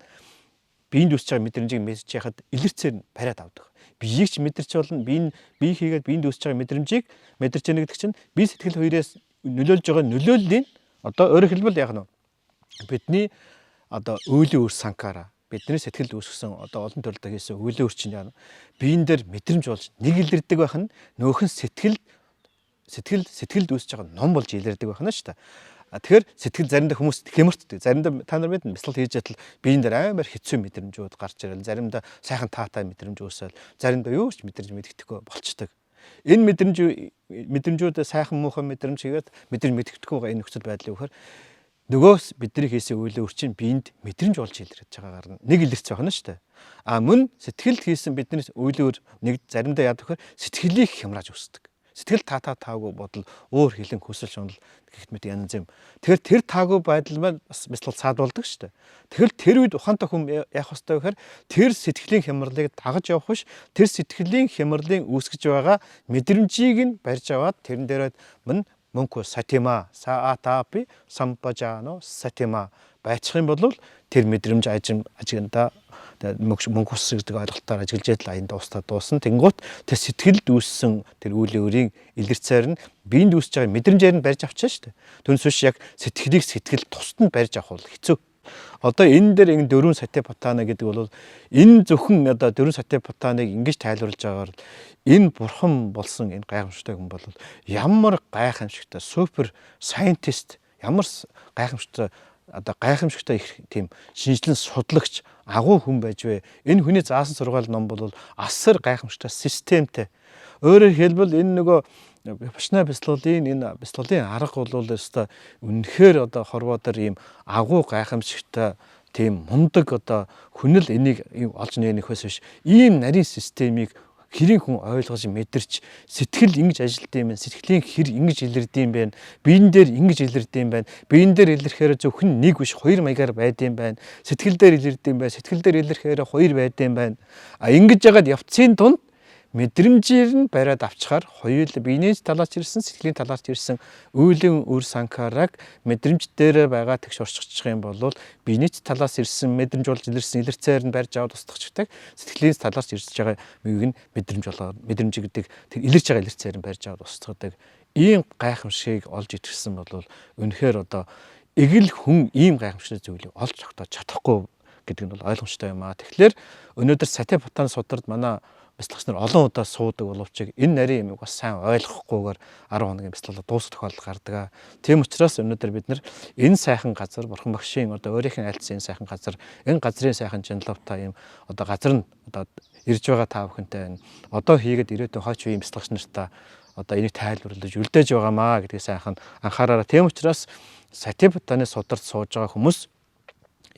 биенд үүсэж байгаа мэдрэмжийг мэдж яхад илэрцээр нь бариад авдаг. Биеийг ч мэдэрч болно, бие хийгээд биенд үүсэж байгаа мэдрэмжийг мэдэрч яах гэдэг чинь бие сэтгэл хоёроос нөлөөлж байгаа нөлөөллийн одоо өөрөөр хэлбэл яг нь бидний одоо өөлийн үр санкара бидний сэтгэлд үүсгэсэн одоо олон төрөлд хийсэн үеийн үр чинь биен дээр мэдрэмж болж нэг илэрдэг байх нь нөөхөн сэтгэлд үүсэж байгаа ном болж илэрдэг байх нь шүү дээ. Тэгэхээр сэтгэл заримдаа хүмүүс хямртдаг. Заримдаа та нар мэднэ бяцлал хийж ятал биен дээр амар хэцүү мэдрэмжүүд гарч ирэл. Заримдаа сайхан таатай мэдрэмж үүсэл. Заримдаа юу ч мэдрэмж мэддэхгүй болчдөг. Энэ мэдрэмжүүд сайхан муухай мэдрэмж хийгээд мэдрэмж мэддэхгүй байгаа энэ нөхцөл байдлыг вөхөр нөгөөс бидний хийсэн үеийн үр чинь биенд мэдрэмж болж илэрч байгаагаар нэг илэрч байгаа нь шүү дээ. Мөн сэтгэлд хийсэн бидний үеийн үр нэг заримдаа яадаг вөхөр сэтгэлийг хямрааж үүсдэг. Сэтгэл таагүй бодол өөр хилэн хүсэл шунал гэх мэт янз юм. Тэгэхээр тэр таагүй байдал маань бас бяцлал саадуулдаг шүү дээ. Тэгэхээр тэр үед ухаантай хүн яах ёстой вэ гэхээр тэр сэтгэлийн хямралыг дагаж явах биш, тэр сэтгэлийн хямралын үүсгэж байгаа мэдрэмжийг нь барьж аваад тэрэн дээрээ мөнхө сатима саатапи сампажано сатима байчих юм бол тэр мэдрэмж ажигнда мөнх ус гэдэг ойлголтоор ажиглаж ядал аянд дуусна. Тэнгуут тэр сэтгэлд үүссэн тэр үеийн өрийн илэрцээр нь биенд үүсэж байгаа мэдрэмжээр нь барьж авчихна шүү дээ. Түүнээс биш яг сэтгэлийг сэтгэл тусад нь барьж авах бол хэцүү. Одоо энэ дээр энэ дөрвөн сатипатана гэдэг бол энэ зөвхөн одоо дөрвөн сатипатаныг ингэж тайлбарлаж байгаагаар энэ бурхан болсон энэ гайхамшигтай хүн бол ямар гайхамшигтай супер сайентист ямар гайхамшигтай одоо гайхамшигтай их тийм шинжлэн судлагч агуу хүн байж вэ? Энэ хүний заасан сургаал ном бол асар гайхамшигтай системтэй. Өөрөөр хэлбэл энэ нөгөө башна бяцлалын энэ бяцлалын арга бол өстой үнэхээр одоо хорвоо дээр ийм агуу гайхамшигтай тийм мундаг одоо хүнэл энийг олж нэхээс биш ийм нарийн системийг хэрийн хүн ойлгож мэдэрч сэтгэл ингэж ажилтдаг юм байна. Сэтгэлийн хэр ингэж илэрдэг юм байна. Биен дээр ингэж илэрдэг юм байна. Биен дээр илэрхээр зөвхөн нэг биш хоёр маягаар байд юм байна. Сэтгэл дээр илэрдэг юм байна. Сэтгэл дээр илэрхээр хоёр байд юм байна. Ингэж ягаад явцын тунд мэдрэмжээр нь бариад авчихаар хоёул биений талаас ирсэн сэтгэлийн талаас ирсэн үеийн үр санкараг мэдрэмж дээр байгаа тэгш орччих юм бол биений талаас ирсэн мэдрэмж болж илэрсэн илэрцээр нь барьж аваад устгахчдаг сэтгэлийн талаас ирж байгаа мөгийг нь мэдрэмж гэдэг тэр илэрч байгаа илэрцээр нь барьж аваад устгадаг ийм гайхамшиг олж итгэсэн бол үнэхээр одоо эгэл хүн ийм гайхамшигтай зүйлийг олж тогтоож чадахгүй гэдэг нь бол ойлгомжтой юм аа. Тэгэхээр өнөөдөр Сатипатан судард манай бяцлагч нар олон удаа суудаг боловч энэ нарийн юмыг бас сайн ойлгохгүйгээр 10 хоногийн бяцлалаа дуусах тохиолдол гардаг. Тийм учраас өнөөдөр бид нар энэ сайхан газар бурхан багшийн одоо өөрийнх нь альцсан энэ сайхан газар энэ газрын сайхан жанлавтай юм одоо газар нь одоо ирж байгаа та бүхэнтэй одоо хийгээд ирээдүйн хойч үеийн бяцлагч нартаа одоо энийг тайлбарлаж үлдээж байгаамаа гэдгийг сайхан анхаараарай. Тийм учраас Сатипатаны сударт сууж байгаа хүмүүс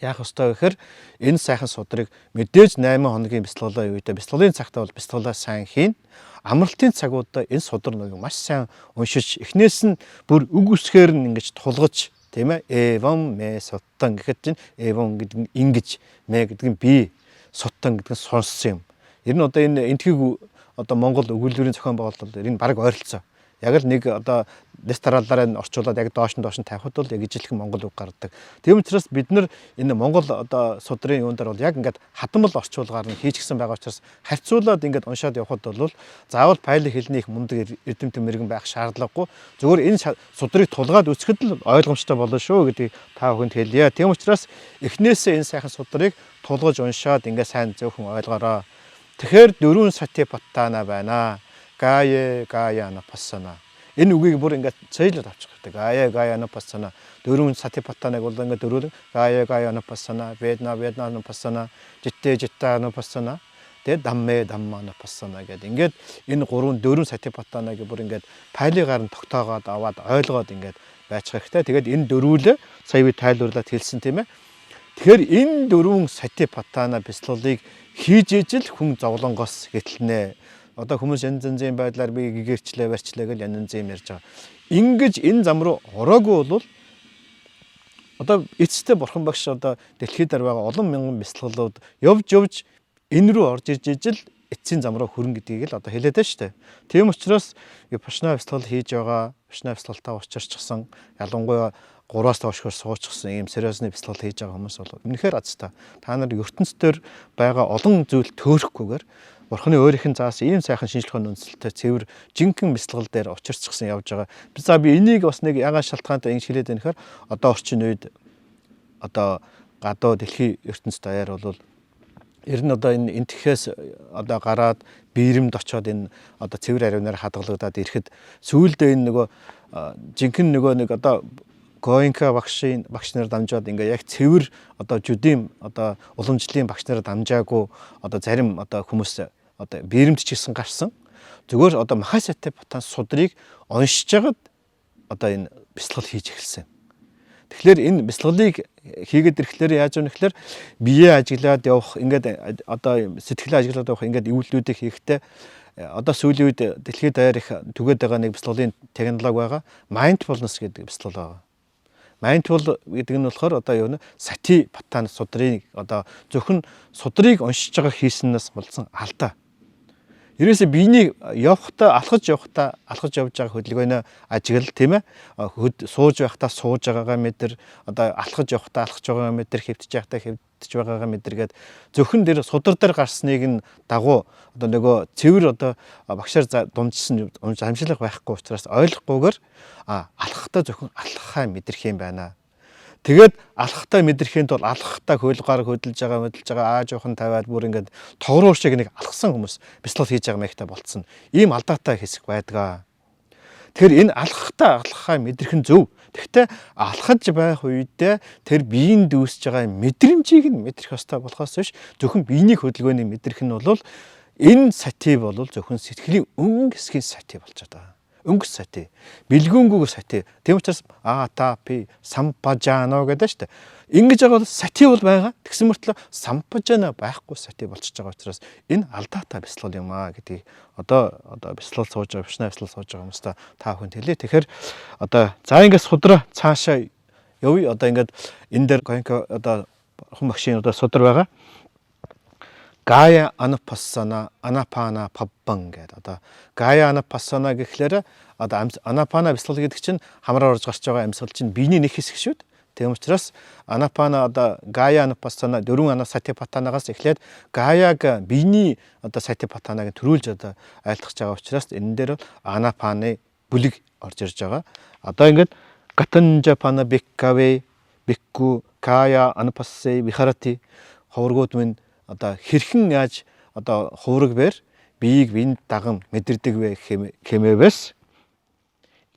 яах ёстой вэ гэхээр энэ сайхан судрыг мэдээж 8 хоногийн бяцлаглалын үедээ бяцлаглалын цагтаа бол бяцлаглаа сайн хийн. Амралтын цагуудаа энэ судар нэг маш сайн уншиж эхнээс нь бүр үг үсгээр нь ингэж тулгаж тийм ээ эвом мэ суттан гэхэд чинь эвом гэдэг нь ингэж мэ гэдэг нь би суттан гэдэг нь сонссон юм. Ер нь одоо энэ энтхийг одоо Монгол өгүүлбэрийн зохион байгуулалт энэ баг ойролцоо. яг л нэг одоо дистаралаараа орчуулад яг доош нь тавихад бол яг ижилхэн монгол үг гардаг. Тийм учраас бид нар энэ монгол одоо судрын юундаар бол яг ингээд хадмал орчуулгаар нь хийчихсэн байгаа учраас харьцуулаад ингээд уншаад явхад бол заавал пайлын хэлний их мундаг эрдэм тэмэргэн байх шаардлагагүй. Зөвхөн энэ судрыг тулгаад үсгэд л ойлгомжтой болно шүү гэдгийг та бүхэнд хэлье. Тийм учраас эхнээсээ энэ сайхан судрыг тулгаж уншаад ингээд сайн зөвхөн ойлгоорой. Тэгэхээр 4 сатипаттана байна. Гая анапассана. Энэ үгийг бүр ингээд цэйлээд авчих хэрэгтэй. Гая анапассана. 4 сатипаттанаг бол ингээд 4 гая анапассана, ведна анапассана, житте анапассана, тэгээд дамма анапассана гэдэг. Ингээд энэ 4 сатипаттанаг бүр ингээд пайлигаар нь тогтоогоод аваад ойлгоод ингээд байчих хэрэгтэй. Тэгээд энэ дөрвөлөө сая би тайлбарлаад хэлсэн тийм ээ. Тэгэхээр энэ 4 сатипаттана бяцлалыг хийж ижил хүн зовлонгоос гэтлэнэ. Одоо хүмүүс янз янзын байдлаар би гэгэрчлээ барьчлаа гэж янз янз ярьж байгаа. Ингэж энэ зам руу ороогүй бол одоо эцэстээ бурхан багш одоо дэлхийд байгаа олон мянган бяцлаглууд явж энэ рүү орж ирж ижил эцсийн зам руу хүрэн гэдгийг л одоо хэлээд байна шүү дээ. Тийм учраас Випашна бяцлал хийж байгаа, Випашна бяцлалтаа учирчсан, ялангуяа 3-аас доошгоор суучихсан ийм сериосны бяцлал хийж байгаа хүмүүс бол үнэхээр азтай. Та нар ертөнцийн байгаа олон зүйл төөрөхгүйгээр Бурханы өөрийнх нь заасан ийм сайхан шинжлэх ухааны үндэслэлтэй цэвэр жинхэнэ бяцлал дээр учирчсан явж байгаа. Би энийг бас нэг ягаан шалтгаантай ингэж хэлээд байна гэхээр одоо орчин үед одоо гадаа дэлхийн ертөнцид даяар бол ер нь одоо энэ энтхээс одоо гараад биеримд очоод энэ одоо цэвэр ариунаар хадгалагдаад ирэхэд сүүлдээ энэ нөгөө жинхэнэ нэг одоо Гоинка багш нар дамжаад ингээ яг цэвэр одоо жүдийн одоо уламжлалын багш нараа дамжаагүй одоо зарим одоо хүмүүс одоо биеримд ч гэсэн гарсан. Зүгээр одоо Махасатипаттан судрыг уншиж хагаад одоо энэ бяцлал хийж эхэлсэн. Тэгэхээр энэ бяцлаглыг хийгээд ирэхлээр яаж вэ гэхээр биеэ ажиглаад явах ингээд одоо сэтгэлээ ажиглаад явах ингээд эвлэлүүдийг хийхдээ одоо сүүлийн үед дэлхийд даяар их түгээд байгаа нэг бяцлаглын технологи байгаа. Mindfulness гэдэг бяцлал байгаа. Mindful гэдэг нь болохоор одоо юу нэ сатипаттан судрыг одоо зөвхөн судрыг уншиж байгаа хийснээс болсон алдаа. Ерөөсө биений алхаж явж байгаа хөдөлгөөний ажиглал тийм ээ. Сууж байхдаа сууж байгаагаа мэдэр, одоо алхаж явхдаа алхаж байгаагаа мэдэр, хэвтэж байхдаа хэвтэж байгаагаа мэдэргээд зөвхөн дээр судар дээр гарсныг нь дагуу одоо нөгөө цэвэр одоо багшаар дундсан амжилт байхгүй учраас ойлгохгүйгээр алхахдаа зөвхөн алхахаа мэдэрх юм байна. Тэгээд алхахтаа мэдрэхэд бол алхахтаа хөлгаар хөдөлж байгаа аажуухан тавиад бүр ингээд тогруур шиг нэг алхсан хүмүүс бяцлал хийж байгаа мэхтэй болцсон. Ийм алдаатай хэсэг байдаг. Тэгэхээр энэ алхахтаа мэдрэх нь зөв. Гэхдээ алхаж байх үедээ тэр биеийн дүүсэж байгаа мэдрэмжийг нь мэдрэх ёстой болохоос биш зөвхөн биений хөдөлгөөний мэдрэх нь бол энэ сати бол зөвхөн сэтгэлийн өнгө хэсгийн сати болж байгаа. Өнгө сати, бэлгүүнгүүг сати. Тийм учраас атапи сампажано гэдэг шүү дээ. Ингэж байгаа бол сати бол байгаа. Тэгсэн мөртлөө сампажано байхгүй сати болчихж байгаа учраас энэ алдаатай бяцлал юм аа гэдгийг одоо бяцлал сууж байгаа, бишнэ бяцлал сууж байгаа хүмүүстээ та бүхэнд хэлье. Тэгэхээр одоо за ингэж судраа цаашаа явъя. Одоо ингэж энэ дээр Гоинка одоо хүн багшийн одоо судар байгаа. Гая анапассана анапана паббан гэдэг. Одоо гая анапассана гэхлээр одоо анапана бяцлал гэдэг чинь хамраар орж гарч байгаа амьсгал чинь биений нэг хэсэг шүү дээ. Тийм учраас анапана одоо гая анапассана 4 сатипаттанагаас эхлээд гаяг биений одоо сатипаттанаг төрүүлж одоо айлтгаж байгаа учраас энэ дээр анапаны бүлэг орж ирж байгаа. Одоо ингээд гатанжапана биккаве бикку гая анапассе вихарати ховргууд минь одоо хэрхэн яаж одоо хувраг бэр биеийг бинд даган мэдэрдэг вэ хэмээвэс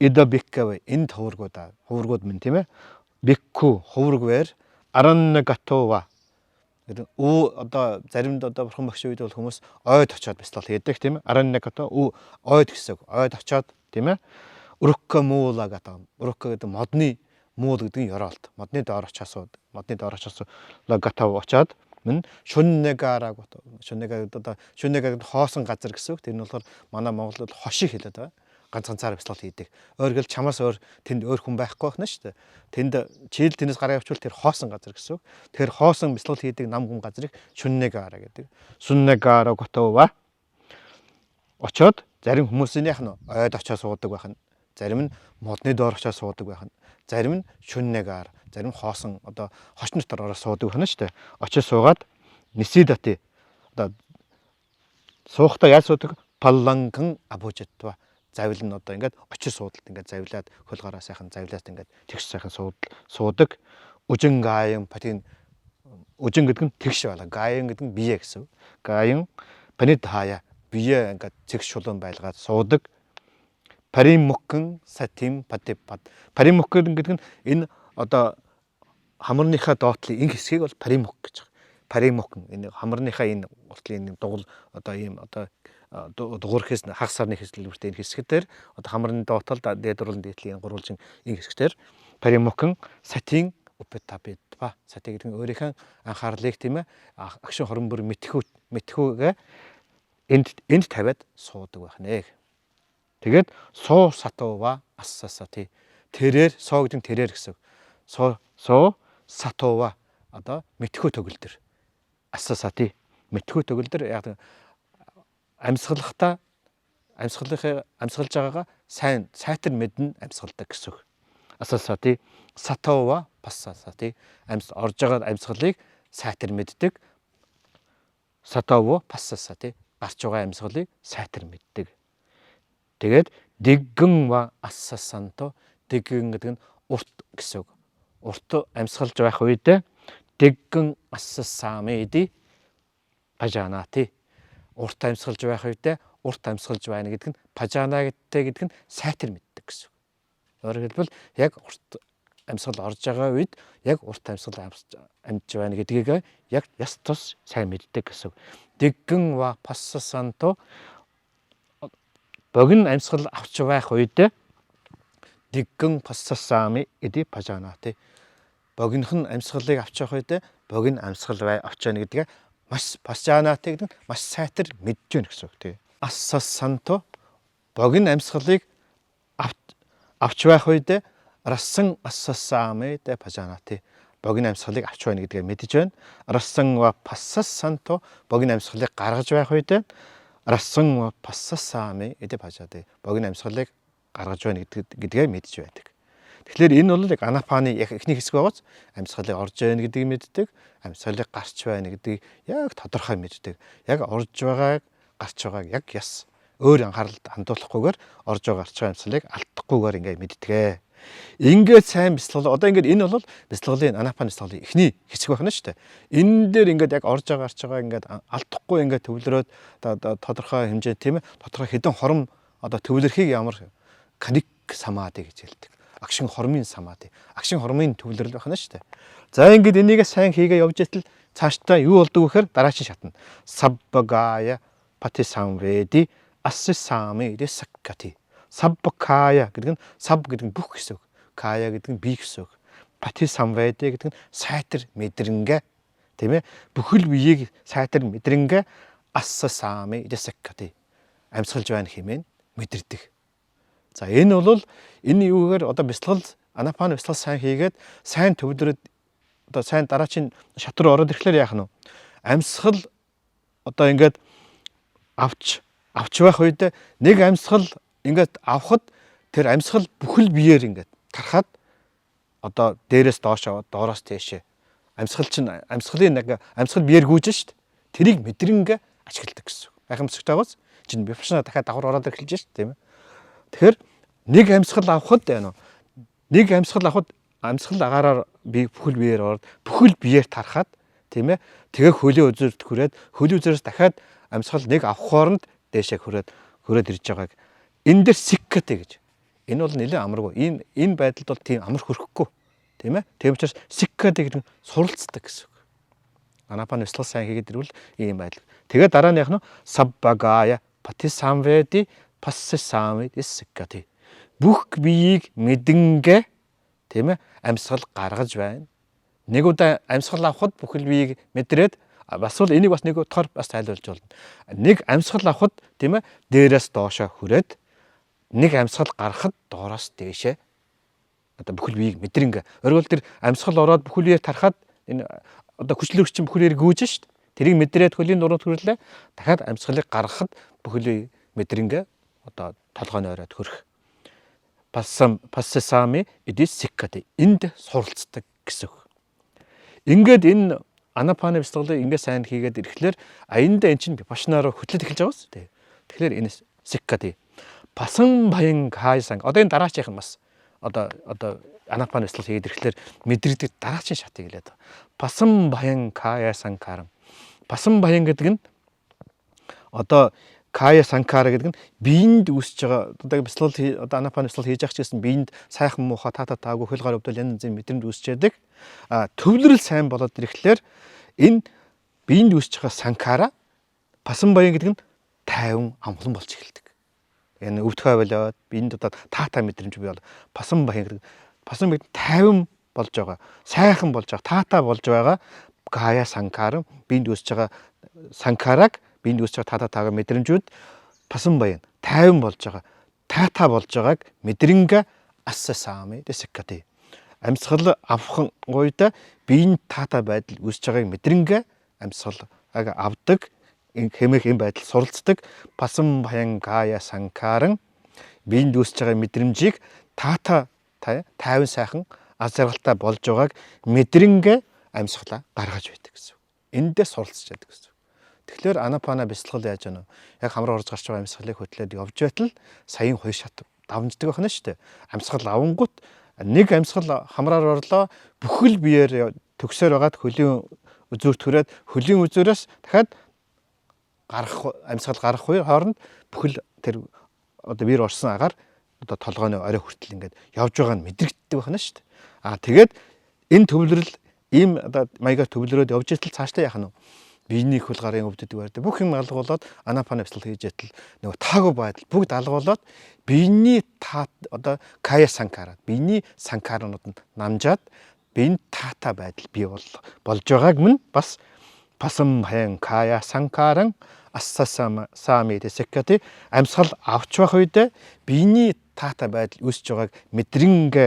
эда биккаве энэ хуврагууд минь тийм ээ бикку хувраг бэр аранна гатова гэдэг одоо заримд одоо бурхан багш үед бол хүмүүс ойд очоод бяцлал хийдэг тийм ээ аранна гато ойд гэсэн ойд очоод тийм ээ урукка муула гэдэг урукка гэдэг модны муул гэдэг нь ёроолт модны доор очоод гатав очоод шүннэгараг шүннэгараг хоосон газар гэсэн үг. Тэр нь болохоор манай Монголд хошиг хэлээд байгаа. Ганцаар бяцлал хийдэг. Өөргөл чамаас өөр тэнд өөр хүн байхгүй байна шүү дээ. Тэнд чийл тэнэс гараа явуул тэр хоосон газар гэсэн үг. Тэгэхээр хоосон бяцлал хийдэг нам хүн газрыг шүннэгара гэдэг. Шүннэгара готова очоод зарим хүмүүсийнх нь ойд очиж суудаг байх нь, зарим нь модны доор очиж суудаг байх нь, зарим нь шүн нэгаар, зарим хоосон одоо хошин дотор ороо суудаг байна шүү дээ. Очиж суугаад нисидати одоо суухтаа яаж суудаг? Палланган абужитва. Завил нь одоо ингээд очиж суудалт ингээд завилаад хөл гараа сайхан завилаад ингээд тэгш сайхан суудаг. Үжин гааян патин үжин гэдэг нь тэгш байла. Гааян гэдэг нь бие гэсэн. Гааян панид хаяа бие ингээд тэгш шулуун байлгаад суудаг. Паримукэн сатим патипат. Паримукэн гэдэг нь энэ одоо хамарныхаа доотлын энэ хэсгийг бол паримук гэж байна. Паримукэн энэ хамарныхаа энэ уртлын дугуйл одоо ийм одоо дугуйрхээс хагас сарны хэсгэлбэртэй энэ хэсгээр одоо хамарны доотол дээд урлын дээдлийн гурвалжин энэ хэсгээр паримукэн сатин упетапитва. Сати гэдэг нь өөрийнхөө анхаарлыг тийм ээ агшин хорон бүр мэдхүүгээ энд тавиад суудаг байх нэ. Тэгээд суу сатова ассасати. Тэрээр соо гэдэг нь тэрээр гэсэн. Суу сатова одоо мэдхүү төгөлдөр. Ассасати мэдхүү төгөлдөр яг амьсгалахтаа амьсгалж байгаагаа сайтар мэднэ амьсгалдаг гэсэн. Ассасати сатова пассасати орж байгаа амьсгалыг сайтар мэддэг. Сатово пассасати гарч байгаа амьсгалыг сайтар мэддэг. Тэгээд дэггэн ва ассасанто дэггэн гэдэг нь урт гэсэн. Урт амьсгалж байх үед дэггэн ассасамеди пажанати. Урт амьсгалж байх үед урт амьсгалж байна гэдэг нь пажанагтэй гэдэг нь сайтар мэддэг гэсэн. Өөрөөр хэлбэл яг урт амьсгал орж байгаа үед яг урт амьсгал амьж байна гэдгийг яг яс тус сайн мэддэг гэсэн. Дэггэн ва пассасанто богино амьсгал авч байх үед дэггэн пассасами эди пажанати. Богинохон амьсгалыг авч явах үед богино амьсгал авч яана гэдгээ маш пажанати гэдэг нь маш сайтар мэдж байна гэсэн үг тийм. Ассасанто богино амьсгалыг авч байх үед рассан ассасами дэ пажанати. Богино амьсгалыг авч байна гэдгээ мэдж байна. Рассан ва пассасанто богино амьсгалыг гаргаж байх үед рассан ва пассасами эдэ пажаати. Богино амьсгалыг гаргаж байна гэдгээ мэдж байдаг. Тэгэхээр энэ бол яг анапаны яг эхний хэсэг байгаач амьсгалыг орж байна гэдгийг мэддэг, амьсгалыг гарч байна гэдгийг яг тодорхой мэддэг. Яг орж байгааг гарч байгааг яг яс өөр анхааралд хандуулахгүйгээр орж байгаа гарч байгаа амьсгалыг алдахгүйгээр ингээд мэддэг. Ингээд сайн бяцлал одоо ингээд энэ бол бяцлаглын анапаны бяцлаглын эхний хэсэг байна шүү дээ. Энэ дээр ингээд яг орж байгаа гарч байгаа ингээд алдахгүй ингээд төвлөрөөд тодорхой хэмжээ тийм ээ тодорхой хэдэн хором одоо төвлөрхийг ямар каник самаади гэж хэлдэг. Агшин хормын самаади. Агшин хормын төвлөрөл байна шүү дээ. За ингээд энийг сайн хийгээ явж итэл цаашдаа юу болдог вэ гэхээр дараагийн шатна. Саббагая патисамведи ассисами десаккати. Саббакая гэдэг нь саб гэдэг нь бүх гэсэн үг. Кая гэдэг нь бие гэсэн үг. Патисамведи гэдэг нь сайтар мэдрэнгэ тийм ээ бүхэл биеийг сайтар мэдрэнгэ ассасами десаккати. Амьсгалж байна хэмээн мэдэрдэг. За энэ бол энэ юугаар одоо бяцлал анапаны бяцлал сайн хийгээд сайн төвлөрөд одоо сайн дараачийн шат руу ороод ирэхлээр яах нь вэ? Амьсгал одоо ингээд авч байх үед нэг амьсгал ингээд авахд тэр амьсгал бүхэл биеэр ингээд тарахад одоо дээрээс доош аваад доороос тийшээ амьсгалын нэг амьсгал биеэр гүйж шít. Тэрийг мэдрэнгэ ашигладаг гэсэн. Гайхамшигтай байгаас чинь випшна дахиад давхар ороод эхэлж шít тийм ээ. Тэгэхээр нэг амьсгал авахд байна уу? Нэг амьсгал авахд амьсгал агаараар би бүхэл биеэр ороод бүхэл биеэр тарахад тийм ээ. Тэгээ хөлийн үзүүрт хүрээд хөлийн үзүүрээс дахиад амьсгал нэг авах хооронд дээшээ хүрээд ирж байгааг энэ дээр сиккэтэй гэж. Энэ бол нэлээд амаргүй. Энэ байдалд бол тийм амар хөрөхгүй. Тийм ээ. Тийм учраас сиккэтэй гэдэг нь суралцдаг гэсэн үг. Анапаны бяцлал сайн хийгээд ирвэл ийм байдал. Тэгээ дараа нь яах нь саббагая патисамведи пассисами десиккати. Бүх биеийг мэдэнгэ тийм ээ амьсгал гаргаж байна. Нэг удаа амьсгал авахд бүхэл биеийг мэдрээд бас бол энийг бас нэг тор бас тайлбарлаж болно. Нэг амьсгал авахд тийм ээ дээрээс доошоо хүрээд нэг амьсгал гарахад доороос дээшээ одоо бүхэл биеийг мэдрэнгэ. Өөрөөр тэр амьсгал ороод бүхэл биеэр тарахад энэ одоо хүчлэг хүчин бүхэл биеэр гүйж шít. Тэрийг мэдрээд хөлийн дуранд хүрлээ. Дахиад амьсгалыг гаргахад бүхэл бие мэдрэнгэ одоо толгойн оройд хүрэх. Пассесами эдисиккати энд суралцдаг гэсэн үг. Ингээд энэ анапаны бяцлаглыг ингээд сайн хийгээд ирэхлээр аяндаа эн чинь випашна руу хөтлөд эхэлж байгаа шүү дээ. Тэгэхээр энэ сиккати пасан баян кайсан одоо энэ дараачийнх нь бас одоо анапаны бяцлал хийгээд ирэхлээр мэдрэгдэх дараачийн шатыг хэлээд байгаа. Пасан баян кая санкарам. Пасан баян гэдэг нь одоо кая санкара гэдэг нь биеинд үүсэж байгаа одоо бяцлал одоо анапаны бяцлал хийж явах ч гэсэн биеинд сайхан муухай таагүй хөл гар өвдөл янз янзын мэдрэмж үүсэж яадаг. Төвлөрөл сайн болоод ирэхлээр энэ биеинд үүсэж байгаа санкара пасан баян гэдэг нь тайван амгалан болж эхэлдэг. Энэ өвдөхөй болоод биеинд одоо таатай мэдрэмж бий бол пасан баян гэдэг пасан баян тайван болж байгаа, сайхан болж байгаа, таатай болж байгаа кая санкара биеинд үүсэж байгаа санкараг биеинд үүсэж байгаа таатай мэдрэмжүүд пасан баян тайван болж байгаа, таатай болж байгааг мэдрэнгэ ассасаами дэсэккати. Амьсгал авах гойда биеийн таатай байдал үүсэж байгааг мэдрэнгэ амьсгал авдаг хэмээх юм байдал суралцдаг пасан баян кая санкаран биеинд үүсэж байгаа мэдрэмжийг таатай тайван сайхан аз жаргалтай болж байгааг мэдрэнгэ амьсгалаа гаргаж байдаг гэсэн. Эндээ суралцж байдаг гэсэн. Тэгэхээр анапана бяцлал яаж яана вэ? Яг хамраа орж гарч байгаа амьсгалыг хөтлөөд явж байтал саяын 2 шат давмждаг байна шүү дээ. Амьсгал авангууд нэг амьсгал хамраар орлоо бүхэл биеэр төгсөөр байгаад хөлийн үзүүрт хүрээд хөлийн үзүүрээс дахиад амьсгал гарах хооронд бүхэл тэр одоо биеэр орсон агаар одоо толгойн орой хүртэл ингээд явж байгаа нь мэдрэгддэг байна шүү дээ. Тэгээд энэ төвлөрөл ийм одоо маягаар төвлөрөөд явж байтал цаашдаа яах нь вэ? Биений хөл гарын өвдөдөг байдаг. Бүх юм алга болоод анапана бяцлал хийж байтал нөгөө таагүй байдал бүгд алга болоод биений одоо кая санкара биений санкаранууд нь намжаад биеийн таатай байдал бий болж байгааг мөн бас пасан баян кая санкаран ассасами дэсэккати амьсгал авч байх үед биений таатай байдал үүсэж байгааг мэдрэнгэ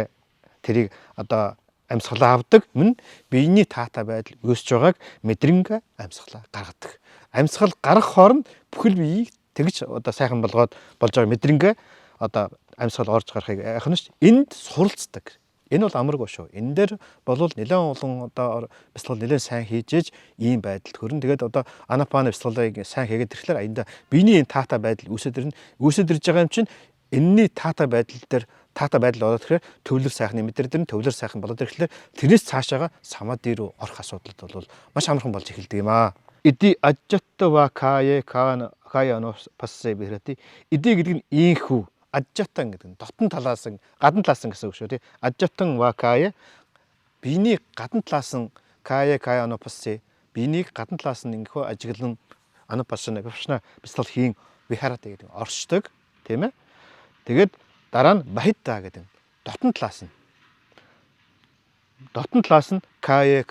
тэрийг одоо амьсгалаа авдаг мөн биений таатай байдал үүсэж байгааг мэдрэнгэ амьсгалаа гаргадаг. Амьсгал гарах хооронд бүхэл биеийг тэгж одоо сайхан болгоод болж байгаа мэдрэнгэ одоо амьсгал орж гарахыг яах нь шүү. Энд суралцдаг. Энэ бол амаргүй шүү. Энэ дээр болвол нэлээд олон одоо бяцлал нэлээд сайн хийж ийм байдалд хүрэн. Тэгээд одоо анапана бяцлалыг сайн хийгээд ирэхлээр аянда биений энэ таатай байдал үүсэж ирнэ. Үүсэж ирж байгаа юм чинь энэний таатай байдал дээр таатай байдал болоод ирэхээр төвлөр сайхны мэдэрдэр нь төвлөр сайхан болоод ирэхлээр тэрнээс цаашаага самади руу орох асуудлууд бол маш амархан болж эхэлдэг юм аа. Иди ажжатта ва кая но пассе бирати. Иди гэдэг нь ийхүү ажжатан гэдэг нь дотн талаас нь гадна талаас нь гэсэн үг шүү тий. Ажжатан ва кая биений гадна талаас нь кая но пассе биений гадна талаас нь ингэхөө ажиглан анапасна бяцлал хийн вихарат гэдэг оршдог тийм ээ. Тэгээд дараа нь бахитта гэдэг дотн талаас нь кая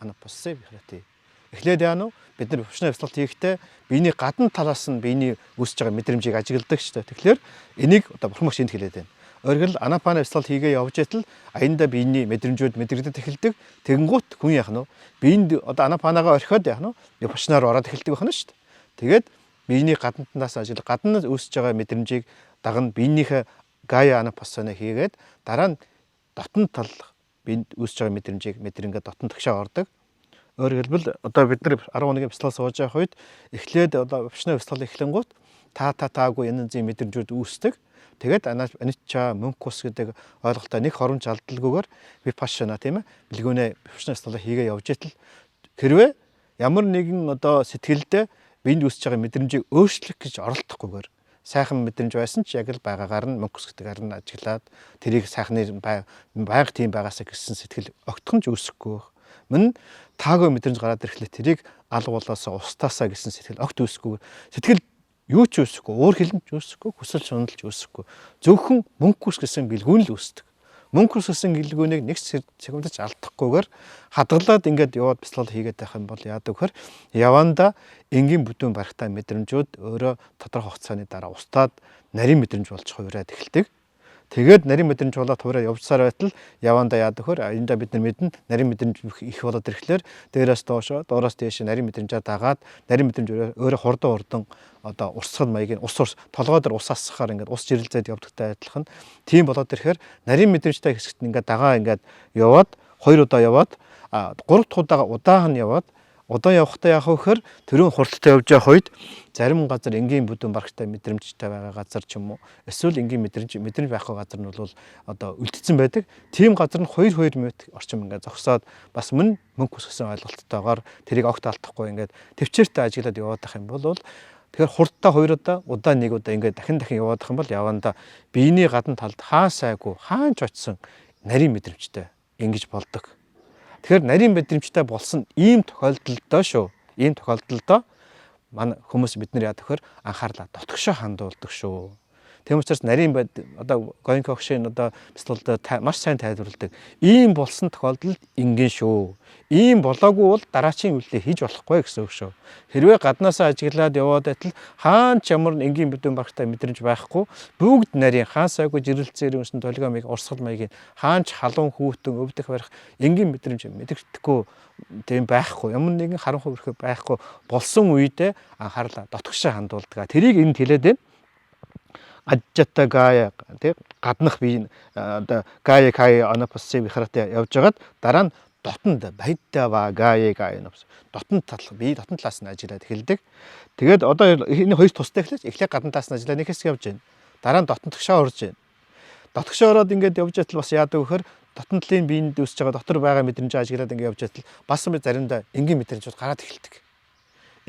анапассе вихарати. Эхлээд яана бид нар випашна бяцлалт хийхдээ биений гадна талаас нь биений үүсэж байгаа мэдрэмжийг ажигладаг шүү дээ. Тэгэхээр энийг одоо бурхан багш энд хэлээд байна. Оргил анапана бяцлал хийгээ явж байтал аянда биений мэдрэмжүүд мэдрэгдэж эхэлдэг. Тэгэнгუთ хүн яах нь вэ? Биеинд одоо анапанагаа орхиод яах нь вэ? Випашнаар ороод эхэлдэг байна шүү дээ. Тэгээд биений гадна талаас ажил гадна үүсэж байгаа мэдрэмжийг дагна биенийхээ гая анапассана хийгээд дараа нь дотн тал биенд үүсэж байгаа мэдрэмжийг мэдрэнгээ дотн тагшаа ордог. Өөрөөр хэлбэл одоо бид нар 11-ийн бяцлал сууж явах үед эхлээд одоо випашна бяцлал эхлэнгуут таагүй янзын мэдрэмжүүд үүсдэг. Тэгээд аницча мөнкус гэдэг ойлголттой нэг хоромж алдалгүйгээр випашна тийм ээ бэлгүүнээ випашна бяцлалаа хийгээ явж байтал хэрвээ ямар нэгэн одоо сэтгэлдээ биенд үүсэж байгаа мэдрэмжийг өөрчлөх гэж оролдохгүйгээр сайхан мэдрэмж байсан ч яг л байгаагаар нь мөнкус гэдэг арн ажиглаад тэрийг сайхны байнга тийм байгаасаа гэсэн сэтгэл огтхон ч үүсэхгүй. Мөн таагүй мэдрэмж гараад ирэхлээр тэрийг алгуулаасаа устаасаа гэсэн сэтгэл огт үүсэхгүй. Сэтгэл юу ч үүсэхгүй, уур хилэнч үүсэхгүй, хүсэл шунал ч үүсэхгүй. Зөвхөн мөнкус гэсэн гэлгүүн л үүсдэг. Мөнкус гэсэн гэлгүүнийг нэг секундч алдахгүйгээр хадгалаад ингээд яваад бяцлал хийгээд байх юм бол яадаг вөхөр яванда энгийн бүдүүн барахтай мэдрэмжүүд өөрөө тодорхой хугацааны дараа устдаад нарийн мэдрэмж болж хувираад эхэлдэг. Тэгээд нарийн мэдрэмж болоод хувраа явжсаар байтал явандаа яадаг хөр эндээ бид нар мэднэ нарийн мэдрэмж их болоод ирэхлээр дээрээс доошоо доороос дээш нарийн мэдрэмжээ дагаад нарийн мэдрэмж өөрөө хурдан одоо урсгал маягийн ус толгой дээр ус асахаар ингээд ус жирэлзээд явдагтай адилхан тийм болоод ирэхээр нарийн мэдрэмжтэй хэсэгт ингээд дагаа ингээд яваад 2 удаа яваад 3 дахь удаага удаан яваад удаан явахдаа яах вэ гэхээр тэрүүн хурдтай явж явах үед зарим газар энгийн бүдүүн барагтай мэдрэмжтэй байгаа газар ч юм уу эсвэл энгийн мэдрэмж байхгүй газар нь бол одоо үлдсэн байдаг. Тийм газар нь 2 минут орчим ингээд зогсоод бас мөнгө хүсгэсэн ойлголттойгоор тэрийг огт алдахгүй ингээд төвчээртэй ажиглаад яваад байх юм бол тэгэхээр хурдтай 2 удаа удаан 1 удаа ингээд дахин яваад байх юм бол явандаа биений гадна талд хаа сайгүй хаанч очсон нарийн мэдрэмжтэй ингэж болдог. Тэгэхээр нарийн мэдрэмжтэй болсон ийм тохиолдолдоо шүү. Ийм тохиолдолдоо манай хүмүүс бид нар яадаг вөхөр анхаарлаа дотгошоо хандуулдаг шүү. Тийм учраас нарийн одоо Гоенко огшийн одоо бяцлалд маш сайн тайлбарладаг. Ийм болсон тохиолдолд ингийн шүү. Ийм болоогүй бол дараачийн үйлдэл хийж болохгүй гэсэн үг шүү. Хэрвээ гаднаасаа ажиглаад яваад байтал хаанч ямар энгийн бүдүүн барагтай мэдрэмж байхгүй бүгд нарийн хаан сайгүй жирэлцээр юмсан толгой урсгал маягийн хаанч халуун хүүтэн өвдөх барих энгийн мэдрэмж мэдэгдэхгүй тийм байхгүй ямар нэгэн харанхуй өрхөө байхгүй болсон үедээ анхаарлаа дотгошоо хандуулдаг. Тэрийг энд хэлээд байна. Ажжата гая тэг гаднах бие одоо гая кая анапассив хараатай явж байгаад дараа нь дотонд баяттава гая нопс дотонд талах бие дотонд талаас нь ажиллаад эхэлдэг. Тэгээд одоо энэ хоёр тустай эхлэж эхлээд гадна талаас нь ажиллаа нэг хэсэг явж байна. Дараа нь дотонд тгшаа орж байна. Дотгошоо ороод ингээд явж байтал бас яадаг вөхөр дотонд талын биеинд үсэж байгаа дотор байгаа мэдрэмж ажиглаад ингээд явж байтал бас заримдаа энгийн мэдрэмжүүд гараад эхэлдэг.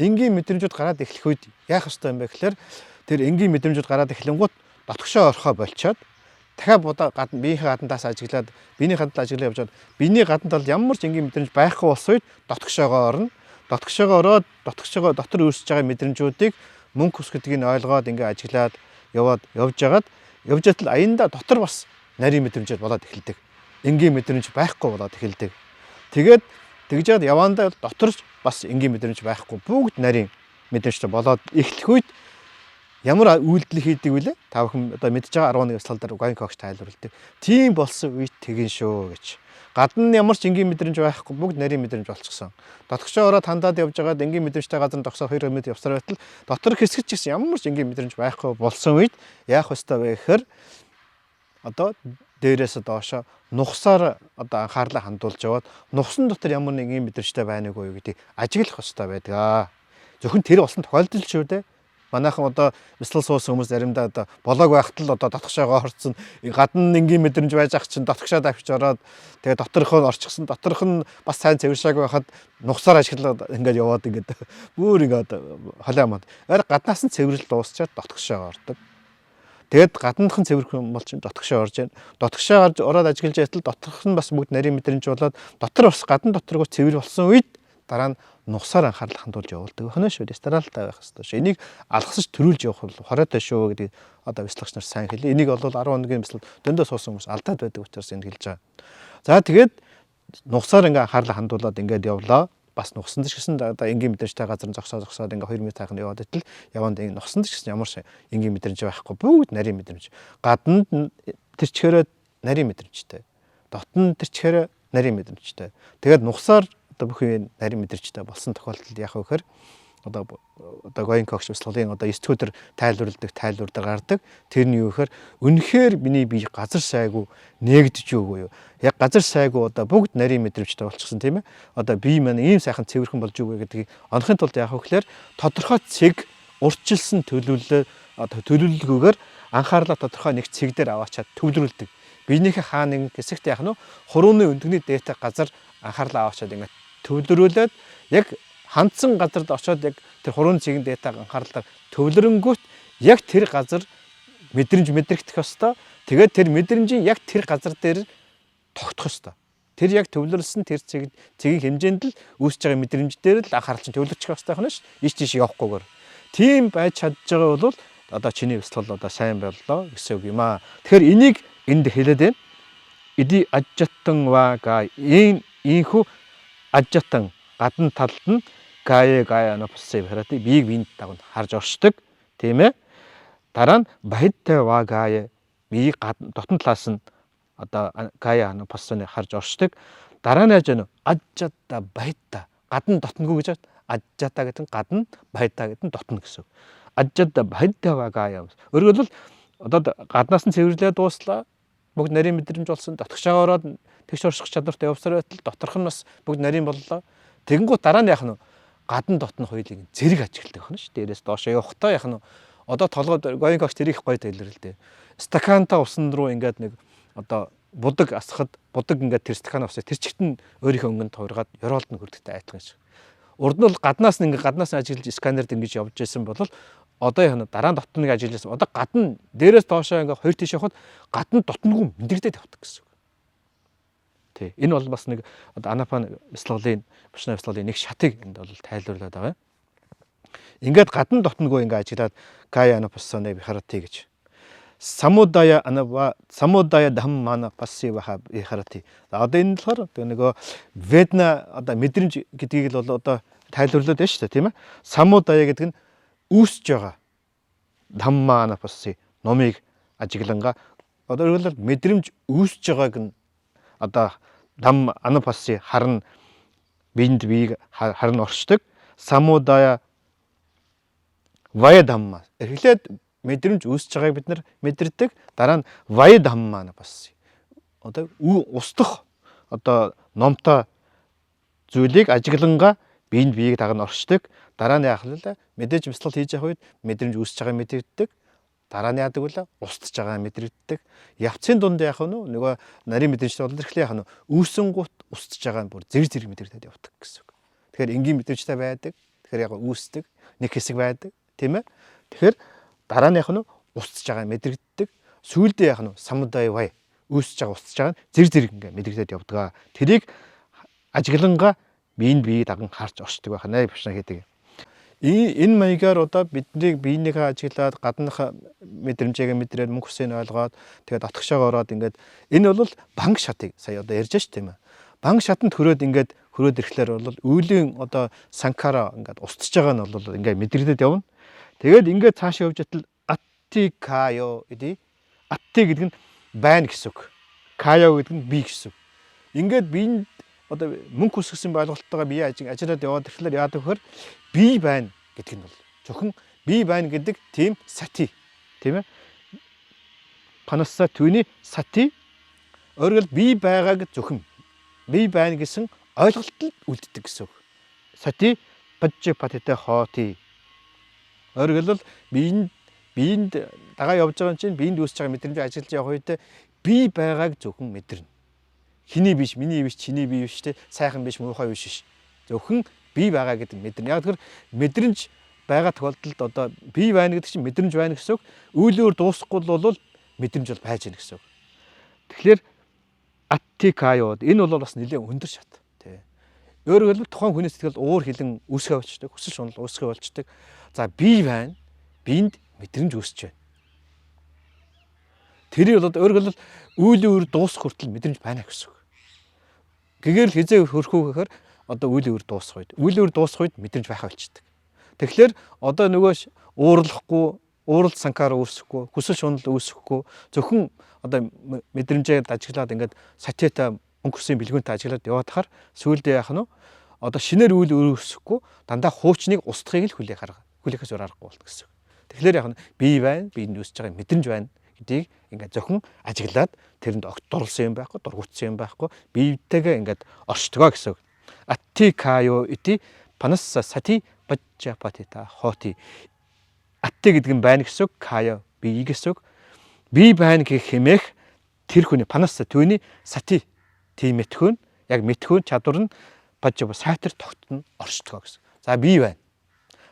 Энгийн мэдрэмжүүд гараад эхлэх үед яах ёстой юм бэ гэхээр тэр энгийн мэдрэмжүүд гараад эхлэнгуут дотгошоо орхоо болчоод дахиад гадна биеийнхээ гаднаас ажиглаад биений гаднаа ажиглаа явжгаад биений гадна талд ямар ч энгийн мэдрэмж байхгүй болсон үед дотгошоогоо орно. Дотгошоогоо ороод дотгошоогоо дотор үүсэж байгаа мэдрэмжүүдийг мөнгө хүсгэдгийг нь ойлгоод ингээд ажиглаад явж байгаад явж байтал аяндаа дотор бас нарийн мэдрэмжүүд болоод эхэлдэг. Энгийн мэдрэмж байхгүй болоод эхэлдэг. Тэгээд тэгжээд явандаа дотор бас энгийн мэдрэмж байхгүй бүгд нарийн мэдрэмжтэй болоод эхлэх үед ямар үйлдэл хийдэг вүлээ? Та бүхэн одоо мэдж байгаа 11 слайд дээр Гоенко огш тайлбарладаг. Тийм болсон үед тэгин шүү гэж. Гадна нь ямар ч энгийн мэдрэмж байхгүй бүгд нарийн мэдрэмж болчихсон. Дотгошоо ороод хандаад явж байгаад энгийн мэдрэмжтэй газар тогсоо 2 минут явсаар байтал дотор хэсэгт ч гэсэн ямар ч энгийн мэдрэмж байхгүй болсон үед яах ёстой вэ гэхээр одоо дээрээс доошоо нухсаар одоо анхаарлаа хандуулж яваад нухсан дотор ямар нэгэн мэдрэмжтэй байна уу гэдгийг ажиглах ёстой байдаг. Зөвхөн тэр болсон тохиолдол шүү дээ. Манайхан одоо бяцлал суусан хүмүүс заримдаа одоо болоог байхад л одоо дотгошоогоо орцсон гадна энгийн мэдрэмж байж ах чинь дотгошоо давч ороод тэгээ доторх нь орчихсон доторх нь бас сайн цэвэршааг байхад нухсаар ажиглаад ингээд яваад ингээд бүр ингээд холиамад гаднаас нь цэвэрлэл дуусчаад дотгошоо ордог. Тэгээд гаднахын цэвэрхэн бол чинь дотгошоо орж байна. Дотгошоо ороод ажиглаж байтал доторх нь бас бүгд нарийн мэдрэмж болоод дотор бас гадна доторгоо цэвэр болсон үед дараа нь нухсаар анхаарал хандуулж явуулдаг хоноо шүү. Дистаралтай байх хэрэгтэй шүү. Энийг алгасаж төрүүлж явах бол хоройтой шүү гэдэг одоо бяцлагч нар сайн хэлээ. Энийг бол 10 хоногийн бяцлал дөндөө суусан хүмүүс алдаад байдаг учраас энд хэлж байгаа. За тэгээд нухсаар ингээ анхаарал хандуулаад ингээд явлаа. Бас нухсан ч гэсэн одоо энгийн мэдрэмжтэй газар зогсоод ингээ 2 минут тайхан яваад итэл яванд энэ нухсан ч гэсэн ямар энгийн мэдрэмж байхгүй бүгд нарийн мэдрэмж. Гаднад тэрчхээрээ нарийн мэдрэмжтэй. Дотн тэрчхээрээ нарийн мэдрэмжтэй. Тэгээд нухсаар одоо бүх юм нарийн мэдрэмжтэй болсон тохиолдолд яах вэ гэхээр одоо Гоенко огш бяцлагын одоо 9 өдөр тайлбарладаг тайлбардар гардаг. Тэрний юу гэхээр үнэхээр миний бие газар сайгүй нээгдэж өгөө юу. Яг газар сайгүй одоо бүгд нарийн мэдрэмжтэй болчихсон тийм ээ. Одоо бие маань ийм сайхан цэвэрхэн болж өгөө гэдгийг онохын тулд яах вэ гэхээр тодорхой цэг урьдчилсан төлөвлөгөөгөөр анхаарлаа тодорхой нэг цэг дээр аваачаад төвлөрүүлдэг. Биенийхээ хаа нэгэн хэсэгт яах нь хурууны өндөгний дээтэй газар анхаарлаа аваачаад ингээд төвлөрүүлээд яг хандсан газарт очиод яг тэр хурууны цэгийн дээтэй анхаарлаа төвлөрөнгөт яг тэр газар мэдрэмж мэдрэгдэх ёстой. Тэгээд тэр мэдрэмжийн яг тэр газар дээр тогтох ёстой. Тэр яг төвлөрсөн тэр цэгийн хэмжээнд л үүсэж байгаа мэдрэмж дээр л анхаарал чинь төвлөрчих ёстой хоноо ш. Иш тийш явахгүйгээр. Тийм байж чадж байгаа бол одоо чиний бяцлал одоо сайн боллоо гэсэн үг юм аа. Тэгэхээр энийг энд хэлээд байна. Иди ажжаттан вага ийхүү ажжаттан гадна талд нь гая напсээ хараад биеийг биенд дагна харж оршдог тийм ээ. Дараа нь баяттай вагая биеийг дотн талаас нь одоо кая анапассаны харж оршдог. Дараа нь яаж вэ? Ажжата баята. Гадна дотнгүй гэж ажжата гэдэг нь гадна, баята гэдэг нь дотно гэсэн. Ажжата баятава кая. Өөрөөр хэлбэл одоо гаднаас нь цэвэрлээ дууслаа. Бүгд нарийн мэдрэмж болсон. Дотгошоо ороод тэгш орших чадвартай явсаар байтал доторх нь бас бүгд нарийн боллоо. Тэгэнгүүт дараа нь яах нь гадна дотно хоёулыг зэрэг ажигладаг байна шүү. Дээрээс доошоо явахдаа яах нь одоо толгойд гоёнгогч тэр их гоё тайлбар л дээ. Стаканта усан руу ингээд нэг одоо будаг асахад будаг ингээд тэр стакан авсаа тэр чигт нь өөрийнхөө өнгөнд туургаад ёроолд нь хүрдэхтэй айдхан шиг. Урд нь бол гаднаас нь ажиглаж сканерд ингэж явж байсан бол одоо яа дараа нь дотныг ажигласан. Одоо гадна дээрээс доошоо ингээд хоёр тийш явахад гадна дотнгүй мэдрэгдээд явдаг гэсэн. Тэ. Энэ бол бас нэг одоо анапан бяцлаглалын бушна бяцлаглалын нэг шатыг энд бол тайлбарлаад байгаа. Ингээд гадна дотнгүй ингээд ажиглаад кая анапассаны вихарати гэж. Самудая дhamмана пассиваха вихарати. Одоо энэ болохоор нөгөө ведна одоо мэдрэмж гэдгийг л одоо тайлбарлаад байна шүү дээ, тийм ээ. Самудая гэдэг нь үүсэж байгаа дhamмана пасси номыг ажиглангаа одоо өөрөлд мэдрэмж үүсэж байгааг нь одоо дам анапасси харна биеийг харна оршдог. Самудая вая дhamma. Эхлээд мэдрэмж үүсэж байгааг бид нар мэдэрдэг. Дараа нь вая дhamma пасси. Одоо устдах одоо номтой зүйлийг ажиглангаа биеийг дагна оршдог. Дараа нь яах вэ? Мэдээж бяцлал хийж явах үед мэдрэмж үүсэж байгааг мэдэрдэг. Дараа нь яадаг вэ? Устж байгаа мэдэрдэг. Явцын дунд яах вэ? Нөгөө нарийн мэдрэмжтэй бол ирэхлээр яах нь үүсэн гут устж байгаа нь бүр зэрэг мэдэрдэг явдаг гэсэн үг. Тэгэхээр энгийн мэдрэмжтэй байдаг. Тэгэхээр яг үүсдэг нэг хэсэг байдаг, тийм ээ. Тэгэхээр дараа нь яах нь устж байгаа мэдэрдэг. Сүүлдээ яах нь самудай вай үүсэж байгаа устж байгаа нь зэрэг ингээ мэдэрдэг явдаг. Тэрийг ажиглангаа биеийг даган харж оршдог байх нэ бишна гэдэг. Энэ маягаар одоо бидний биенийхээ ажиглаад гаднах мэдрэмжээ мэдрээд мөнгө хүсэйн ойлгоод тэгээд отгошоо ороод ингээд энэ бол банк шатыг сая одоо ярьж ш тийм ээ. Банк шатанд хөрөөд ингээд хөрөөд ирэхлээр бол үйлийн одоо санкара ингээд устж байгаа нь бол ингээд мэдрэгдээд явна. Тэгээд ингээд цаашаа явж атал атти каё гэдэг. Атти гэдэг нь байна гэсэн үг. Каё гэдэг нь би гэсэн үг. Ингээд биеийн одоо мөнгө хүсгэсэн ойлголттойгоо бие ажиглаад яваад ирэхлээр яадаг вөхөр би байна гэдэг нь бол зөвхөн би байна гэдэг тийм сати тийм ээ. Панасса түүний сати өөрөөр би байгааг зөвхөн би байна гэсэн ойлголтод үлддэг гэсэн үг. Сати бажжи патитай хоти. Өөрөөр биеинд дагаа явж байгаа чинь биеинд үүсэж байгаа мэдрэмж ажиглаж явах үед би байгааг зөвхөн мэдэрнэ. Хиний биш, миний биш, чиний бие биш те сайхан биш, муухай биш. Зөвхөн би байгаа гэдэг мэдэрнэ. Яг тэр мэдрэмж байгаа тохиолдолд одоо би байна гэдэг чинь мэдрэмж байна гэсэн үг. Үйлөөр дуусахгүй бол мэдрэмж бол байж гэнэ гэсэн үг. Тэгэхээр аттикаёд энэ бол бас нэлээд өндөр шат тий. Өөрөөр хэлбэл тухайн хүний сэтгэл уур хилэн үүсгэ болчдөг, хүсэл шунал үүсгэ болчдөг. За би байна. Биэнд мэдрэмж үүсэж байна. Тэр бол өөрөөр хэлбэл үйлөөр дуусах хүртэл мэдрэмж байна гэсэн үг. Гэгээр л хизээ хөрхөө гэхээр одоо үйлөөр дуусах үед. Үйлөөр дуусах үед мэдрэмж байхаа болчдөг. Тэгэхээр одоо нөгөө уурлахгүй, уурал санкаар үүсэхгүй, хүсэл шунал үүсэхгүй, зөвхөн одоо мэдрэмжээр ажиглаад ингээд сатита өнгөрсөн бэлгүүнтэй ажиглаад яваадахаар сүүлдээ яах нь одоо шинээр үйл өөрөөсөхгүй дандаа хуучныг устдахыг л хүлээхээс өөр аргагүй болт гэсэн. Тэгэхээр яах нь би байна, биенд үүсэж байгаа мэдрэмж байна гэдгийг ингээд зөвхөн ажиглаад тэрэнд дурлсан юм байхгүй, дургуутсан юм байхгүй, биетэйгээ ингээд оршдгоо гэсэн. Атти каё ити панасса сати бажжа патита хоти. Атти гэдэг нь байна гэсэн үг, каё бие гэсэн үг. Би байна гэх хэмээх тэр хүний панасса түүний сати тийм мэтхүүн, яг мэтхүүн чадвар нь бажжа сайтар тогтно оршдгоо гэсэн. За би байна.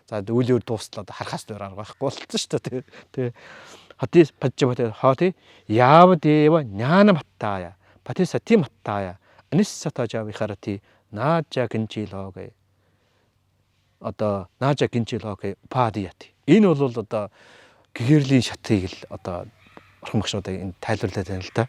За үйлөөр дуустлаад харахаас өөр арга байхгүй болчихсон шүү дээ. Тэ. Хати бажжа хоти яавдева няанаматтая патисати маттая аниссатажа вихарати наажа гинжилогэ одоо наажа гинжилогэ падияти. Энэ бол одоо гэгэрлийн шатыг л одоо орхон багшуудаа энэ тайлбарлаад байна л да.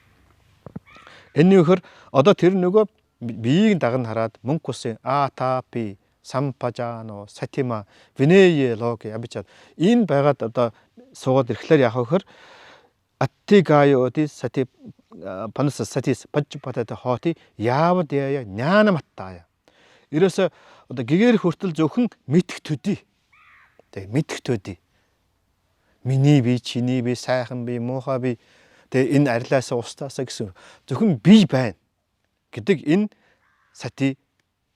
Энэ нөхөр одоо тэр нөгөө биеийг дагна хараад мөнгө хүсэн атапи сампажано сатима винее логи абичаад энэ байгаад одоо суугаад ирэхлээр яах вэ гэхээр аттигааёоти сати панас сатис пачпатата хоти яавд яя няанаматтаая. Ерөөсө одоо гэгэр хүртэл зөвхөн мэдэх төдий. Тэг мэдэх төдий. Миний би, чиний би, сайхан би, муухай би, тэг энэ арилаасаа устаасаа гэсэн зөвхөн би байна гэдэг энэ сати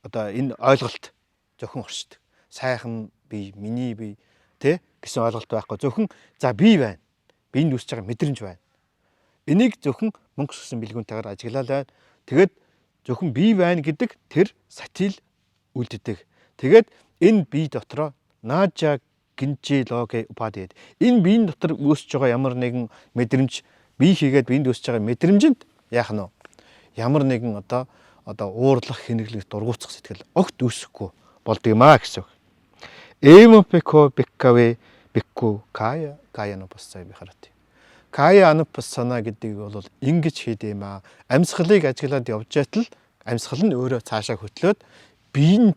одоо энэ ойлголт зөвхөн оршдог. Сайхан би, миний би тэ гэсэн ойлголт байхгүй. Зөвхөн за би байна. Биенд үсэж байгаа мэдрэмж байна. Энийг зөвхөн мөнгө гэсэн бэлгүүнтэйгээр ажиглалаа. Тэгээд зөвхөн би байна гэдэг тэр сатил үлддэг. Тэгээд энэ бие дотроо наажа гинжи логэ упадээд энэ биеийн дотор үүсэж байгаа ямар нэгэн мэдрэмж бие хийгээд биенд үүсэж байгаа мэдрэмжинд яах нь вэ? Ямар нэгэн одоо уурлах, хэнэглэх, дургуутсах сэтгэл огт үүсэхгүй болдгиймаа гэсэн үг. Эмопеко беккаве бекку кая каяно бассай бихарати. Кая анупассана гэдэг бол ингэж хийдээмаа. Амьсгалыг ажиглаад явж байтал амьсгал нь өөрөө цаашаа хөтлөөд биеийн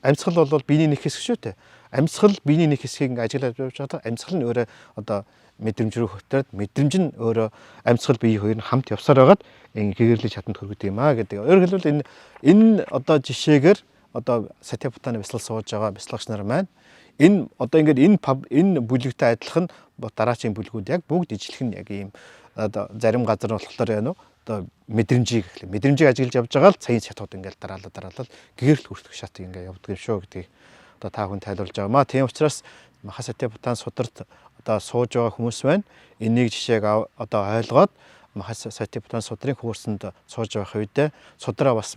амьсгал бол биений нэг хэсэг шүү дээ. Амьсгал биений нэг хэсгийг ажиглаад явж байгаа амьсгал нь өөрөө одоо мэдрэмж рүү хөтлөөд мэдрэмж нь өөрөө амьсгал бие хоёр нь хамт явсаар байгаад гэгэрлийн чадамт хүргэж юм аа гэдэг. Өөрөөр хэлбэл энэ одоо жишээгээр одоо Сатипатаны бяцлал сууж байгаа бяцлагч нар маань энэ одоо ингээд энэ бүлэгтэй адилхан дараачийн бүлгүүд яг бүгд ижлэх нь яг ийм одоо зарим газар болохоор яа одоо мэдрэмжийг ажиглаж явж байгаа л цагийн шатууд ингээд дараалал гэгэрэл хүртэх шатыг ингээд явдаг юм шүү гэдгийг одоо та хүн тайлбарлаж байгаа маа. Тийм учраас Махасатипатан сударт одоо сууж байгаа хүмүүс байна. Энийг жишээг одоо ойлгоод Махасатипатан судрын хурсанд сууж байх үедээ судраа бас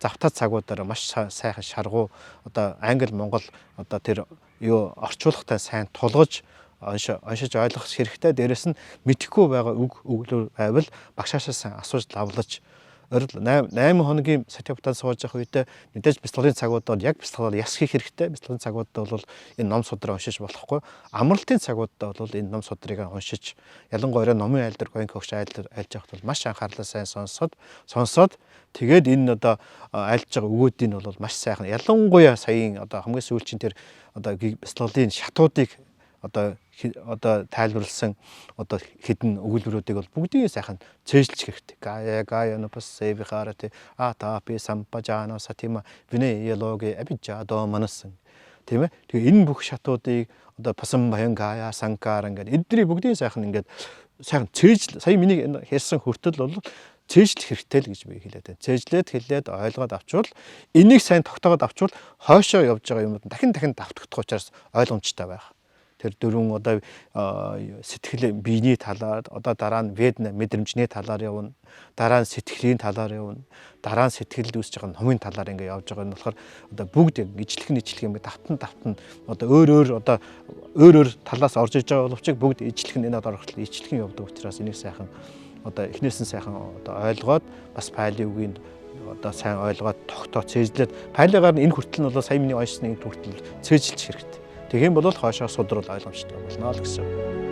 завтаа цагуудаар маш сайхан шаргуу одоо англи монгол одоо тэр юу орчуулгатай сайн тулгаж уншиж ойлгох хэрэгтэй. Дээрэс нь мэдэхгүй байгаа өглөө байвал багшаасаа асууж лавлаж 8 хоногийн Сатипатан сууж явах үедээ мэдээж бяцлагын цагуудад яг бяцлагаар яс хийх хэрэгтэй. Бяцлагын цагуудад бол энэ ном судраа уншиж болохгүй. Амралтын цагуудад бол энэ ном судрыг уншиж ялангуяа номын айлдар гонх өгч айлж явахд бол маш анхаарлаа сайн сонсоод тэгээд энэ одоо айлж байгаа өгөөдийг бол маш сайхан ялангуяа саяын одоо хамгийн сүүлчийн тэр одоо бяцлагын шатуудыг одоо тайлбарлсан одоо хэдэн өгүүлбэрүүдийг бол бүгдийг сайхан цээжлэх хэрэгтэй. Гая но пассе бихарате атапи сампажано сатима винеологи абижадо манасан. Тийм ээ. Тэгээ энэ бүх шатуудыг одоо пасан баян гая санкар ингээд эдний бүгдийг сайхан ингээд сайхан цээжл сая миний хэлсэн хүртэл бол цээжлэх хэрэгтэй л гэж би хэлээд байна. Цээжлээд хэлээд ойлгоод авчвал энийг сайн тогтоогоод авчвал хойшоо явж байгаа юмуд дахин давтагдах учраас ойлгомжтой байх. Тэр дөрвөн одоо сэтгэл биений талаар одоо дараа нь ведна мэдрэмжний талаар явна. Дараа нь сэтгэлийн талаар явна. Дараа нь сэтгэлд үүсэж байгаа номын талаар ингээ явж байгаа нь болохоор одоо бүгд ижлэх юм давтан одоо өөр талаас орж иж байгаа боловч бүгд ижлэх нь энэ орохтол ижлэх явдаг учраас энийг сайхан одоо эхнээс нь сайхан одоо ойлгоод бас файлын үгийг одоо сайн ойлгоод тогтоо цээжлээд файлыгаар нь энэ хүртэл нь бол сая миний ойсны хүртэл цээжилчих хэрэгтэй. Тэгэх юм бол хоошоо судрал ойлгомжтой болно л гэсэн.